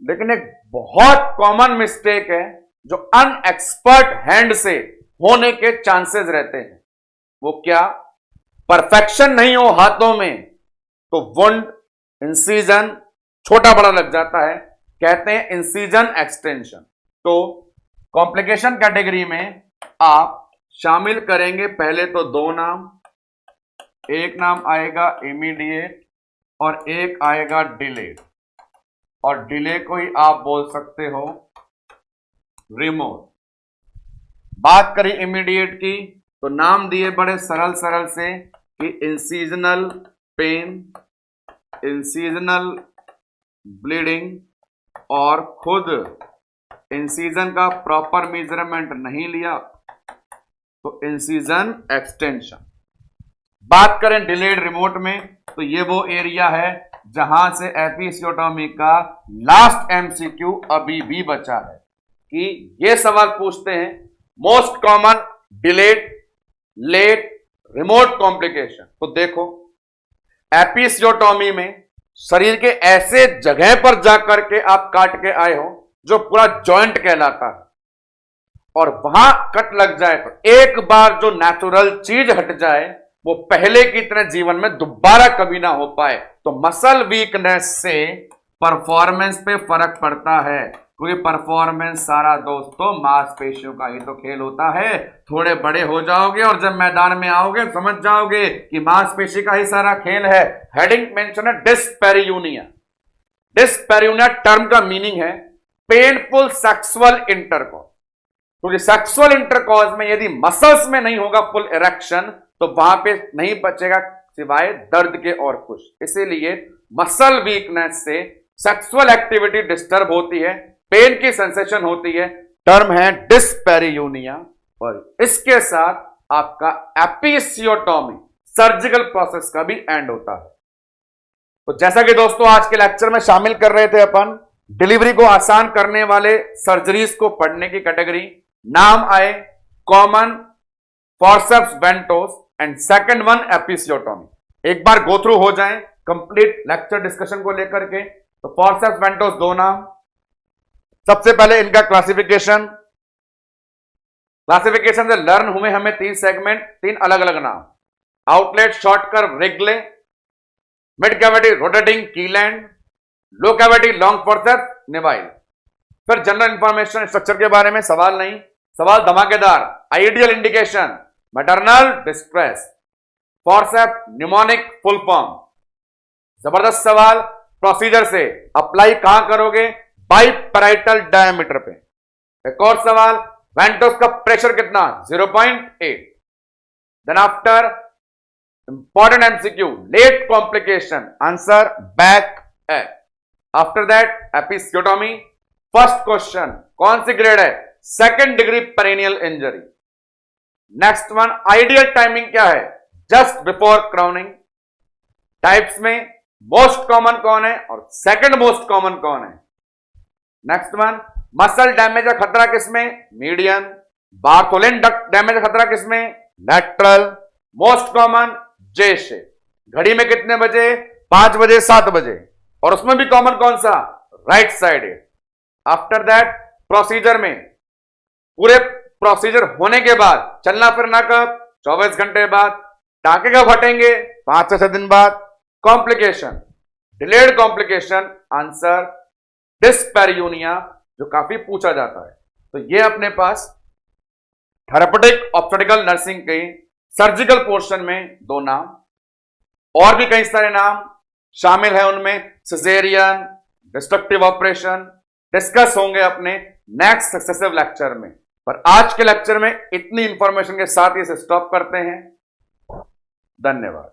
लेकिन एक बहुत कॉमन मिस्टेक है जो अनएक्सपर्ट हैंड से होने के चांसेस रहते हैं। वो क्या? परफेक्शन नहीं हो हाथों में तो वुंड, इंसीजन छोटा बड़ा लग जाता है, कहते हैं इंसीजन एक्सटेंशन। तो कॉम्प्लिकेशन कैटेगरी में आप शामिल करेंगे पहले तो दो नाम, एक नाम आएगा इमीडिएट और एक आएगा डिलेड, और डिले को ही आप बोल सकते हो रिमोट। बात करें इमीडिएट की तो नाम दिए बड़े सरल सरल से कि इंसीजनल पेन, इंसीजनल ब्लीडिंग, और खुद इंसीजन का प्रॉपर मेजरमेंट नहीं लिया तो इंसीजन एक्सटेंशन। बात करें डिलेड रिमोट में तो ये वो एरिया है जहां से एपिसियोटोमी का लास्ट एमसीक्यू अभी भी बचा है कि ये सवाल पूछते हैं most common delayed, late, remote complication. तो देखो एपिसियोटोमी में शरीर के ऐसे जगह पर जाकर के आप काट के आए हो जो पूरा जॉइंट कहलाता है, और वहां कट लग जाए तो एक बार जो नेचुरल चीज हट जाए वो पहले की तरह जीवन में दोबारा कभी ना हो पाए। तो मसल वीकनेस से परफॉर्मेंस पे फर्क पड़ता है, क्योंकि परफॉर्मेंस सारा दोस्तों मांसपेशियों का ही तो खेल होता है। थोड़े बड़े हो जाओगे और जब मैदान में आओगे समझ जाओगे कि मांसपेशी का ही सारा खेल है। हेडिंग मेंशन है डिस्पेरियूनिया। डिस्पेरियूनिया टर्म का मीनिंग है पेनफुल सेक्सुअल इंटरकॉर्स, क्योंकि सेक्सुअल इंटरकॉर्स में यदि मसल्स में नहीं होगा फुल इरेक्शन तो वहां पे नहीं बचेगा सिवाय दर्द के और कुछ। इसीलिए मसल वीकनेस से सेक्सुअल एक्टिविटी डिस्टर्ब होती है, पेन की सेंसेशन होती है, टर्म है डिस्पेरियूनिया। और इसके साथ आपका एपिसियोटोमी सर्जिकल प्रोसेस का भी एंड होता है। तो जैसा कि दोस्तों आज के लेक्चर में शामिल कर रहे थे अपन डिलीवरी को आसान करने वाले सर्जरीज को पढ़ने की कैटेगरी, नाम आए common forceps ventouse and second one episiotomy. एक बार गो थ्रू हो जाएं कंप्लीट लेक्चर डिस्कशन को लेकर के। तो फॉर्सेप्स वेंटोस दो नाम, सबसे पहले इनका क्लासिफिकेशन से लर्न हुए हमें तीन सेगमेंट, तीन अलग अलग नाम, outlet short curve Wrigley, mid cavity rotating Kielland, low cavity long forceps Neville. फिर जनरल इंफॉर्मेशन स्ट्रक्चर के बारे में सवाल नहीं, सवाल धमाकेदार, ideal indication maternal distress, forceps mnemonic full form, जबरदस्त सवाल, प्रोसीजर से अप्लाई कहां करोगे, बाइपैराइटल डायमीटर पे। एक और सवाल, वेंटोस का प्रेशर कितना, 0.8। Then after important MCQ late complication, answer backache. After that episiotomy, first question कौन सी ग्रेड है, second degree perineal injury. Next one ideal timing क्या है, जस्ट बिफोर क्राउनिंग। टाइप्स में मोस्ट कॉमन कौन है और सेकंड मोस्ट कॉमन कौन है। नेक्स्ट वन मसल डैमेज का खतरा किसमें, मीडियन। बार्थोलिन डक्ट डैमेज का खतरा किसमें, लैटरल। मोस्ट कॉमन जे शेप। घड़ी में कितने बजे, 5 बजे 7 बजे, और उसमें भी कॉमन कौन सा, right side. After that procedure में, पूरे प्रोसीजर होने के बाद चलना फिरना कब, 24 घंटे बाद। टाके कब हटेंगे, 5 से 6 दिन बाद। कॉम्प्लिकेशन डिलेड कॉम्प्लिकेशन, आंसर डिस्पेरियूनिया, जो काफी पूछा जाता है। तो ये अपने पास थेरेपेटिक ऑब्स्टेट्रिकल नर्सिंग के सर्जिकल पोर्शन में दो नाम, और भी कई सारे नाम शामिल है उनमें सिजेरियन, डिस्ट्रक्टिव ऑपरेशन, डिस्कस होंगे अपने नेक्स्ट सक्सेसिव लेक्चर में। पर आज के लेक्चर में इतनी इंफॉर्मेशन के साथ ही इसे स्टॉप करते हैं। धन्यवाद।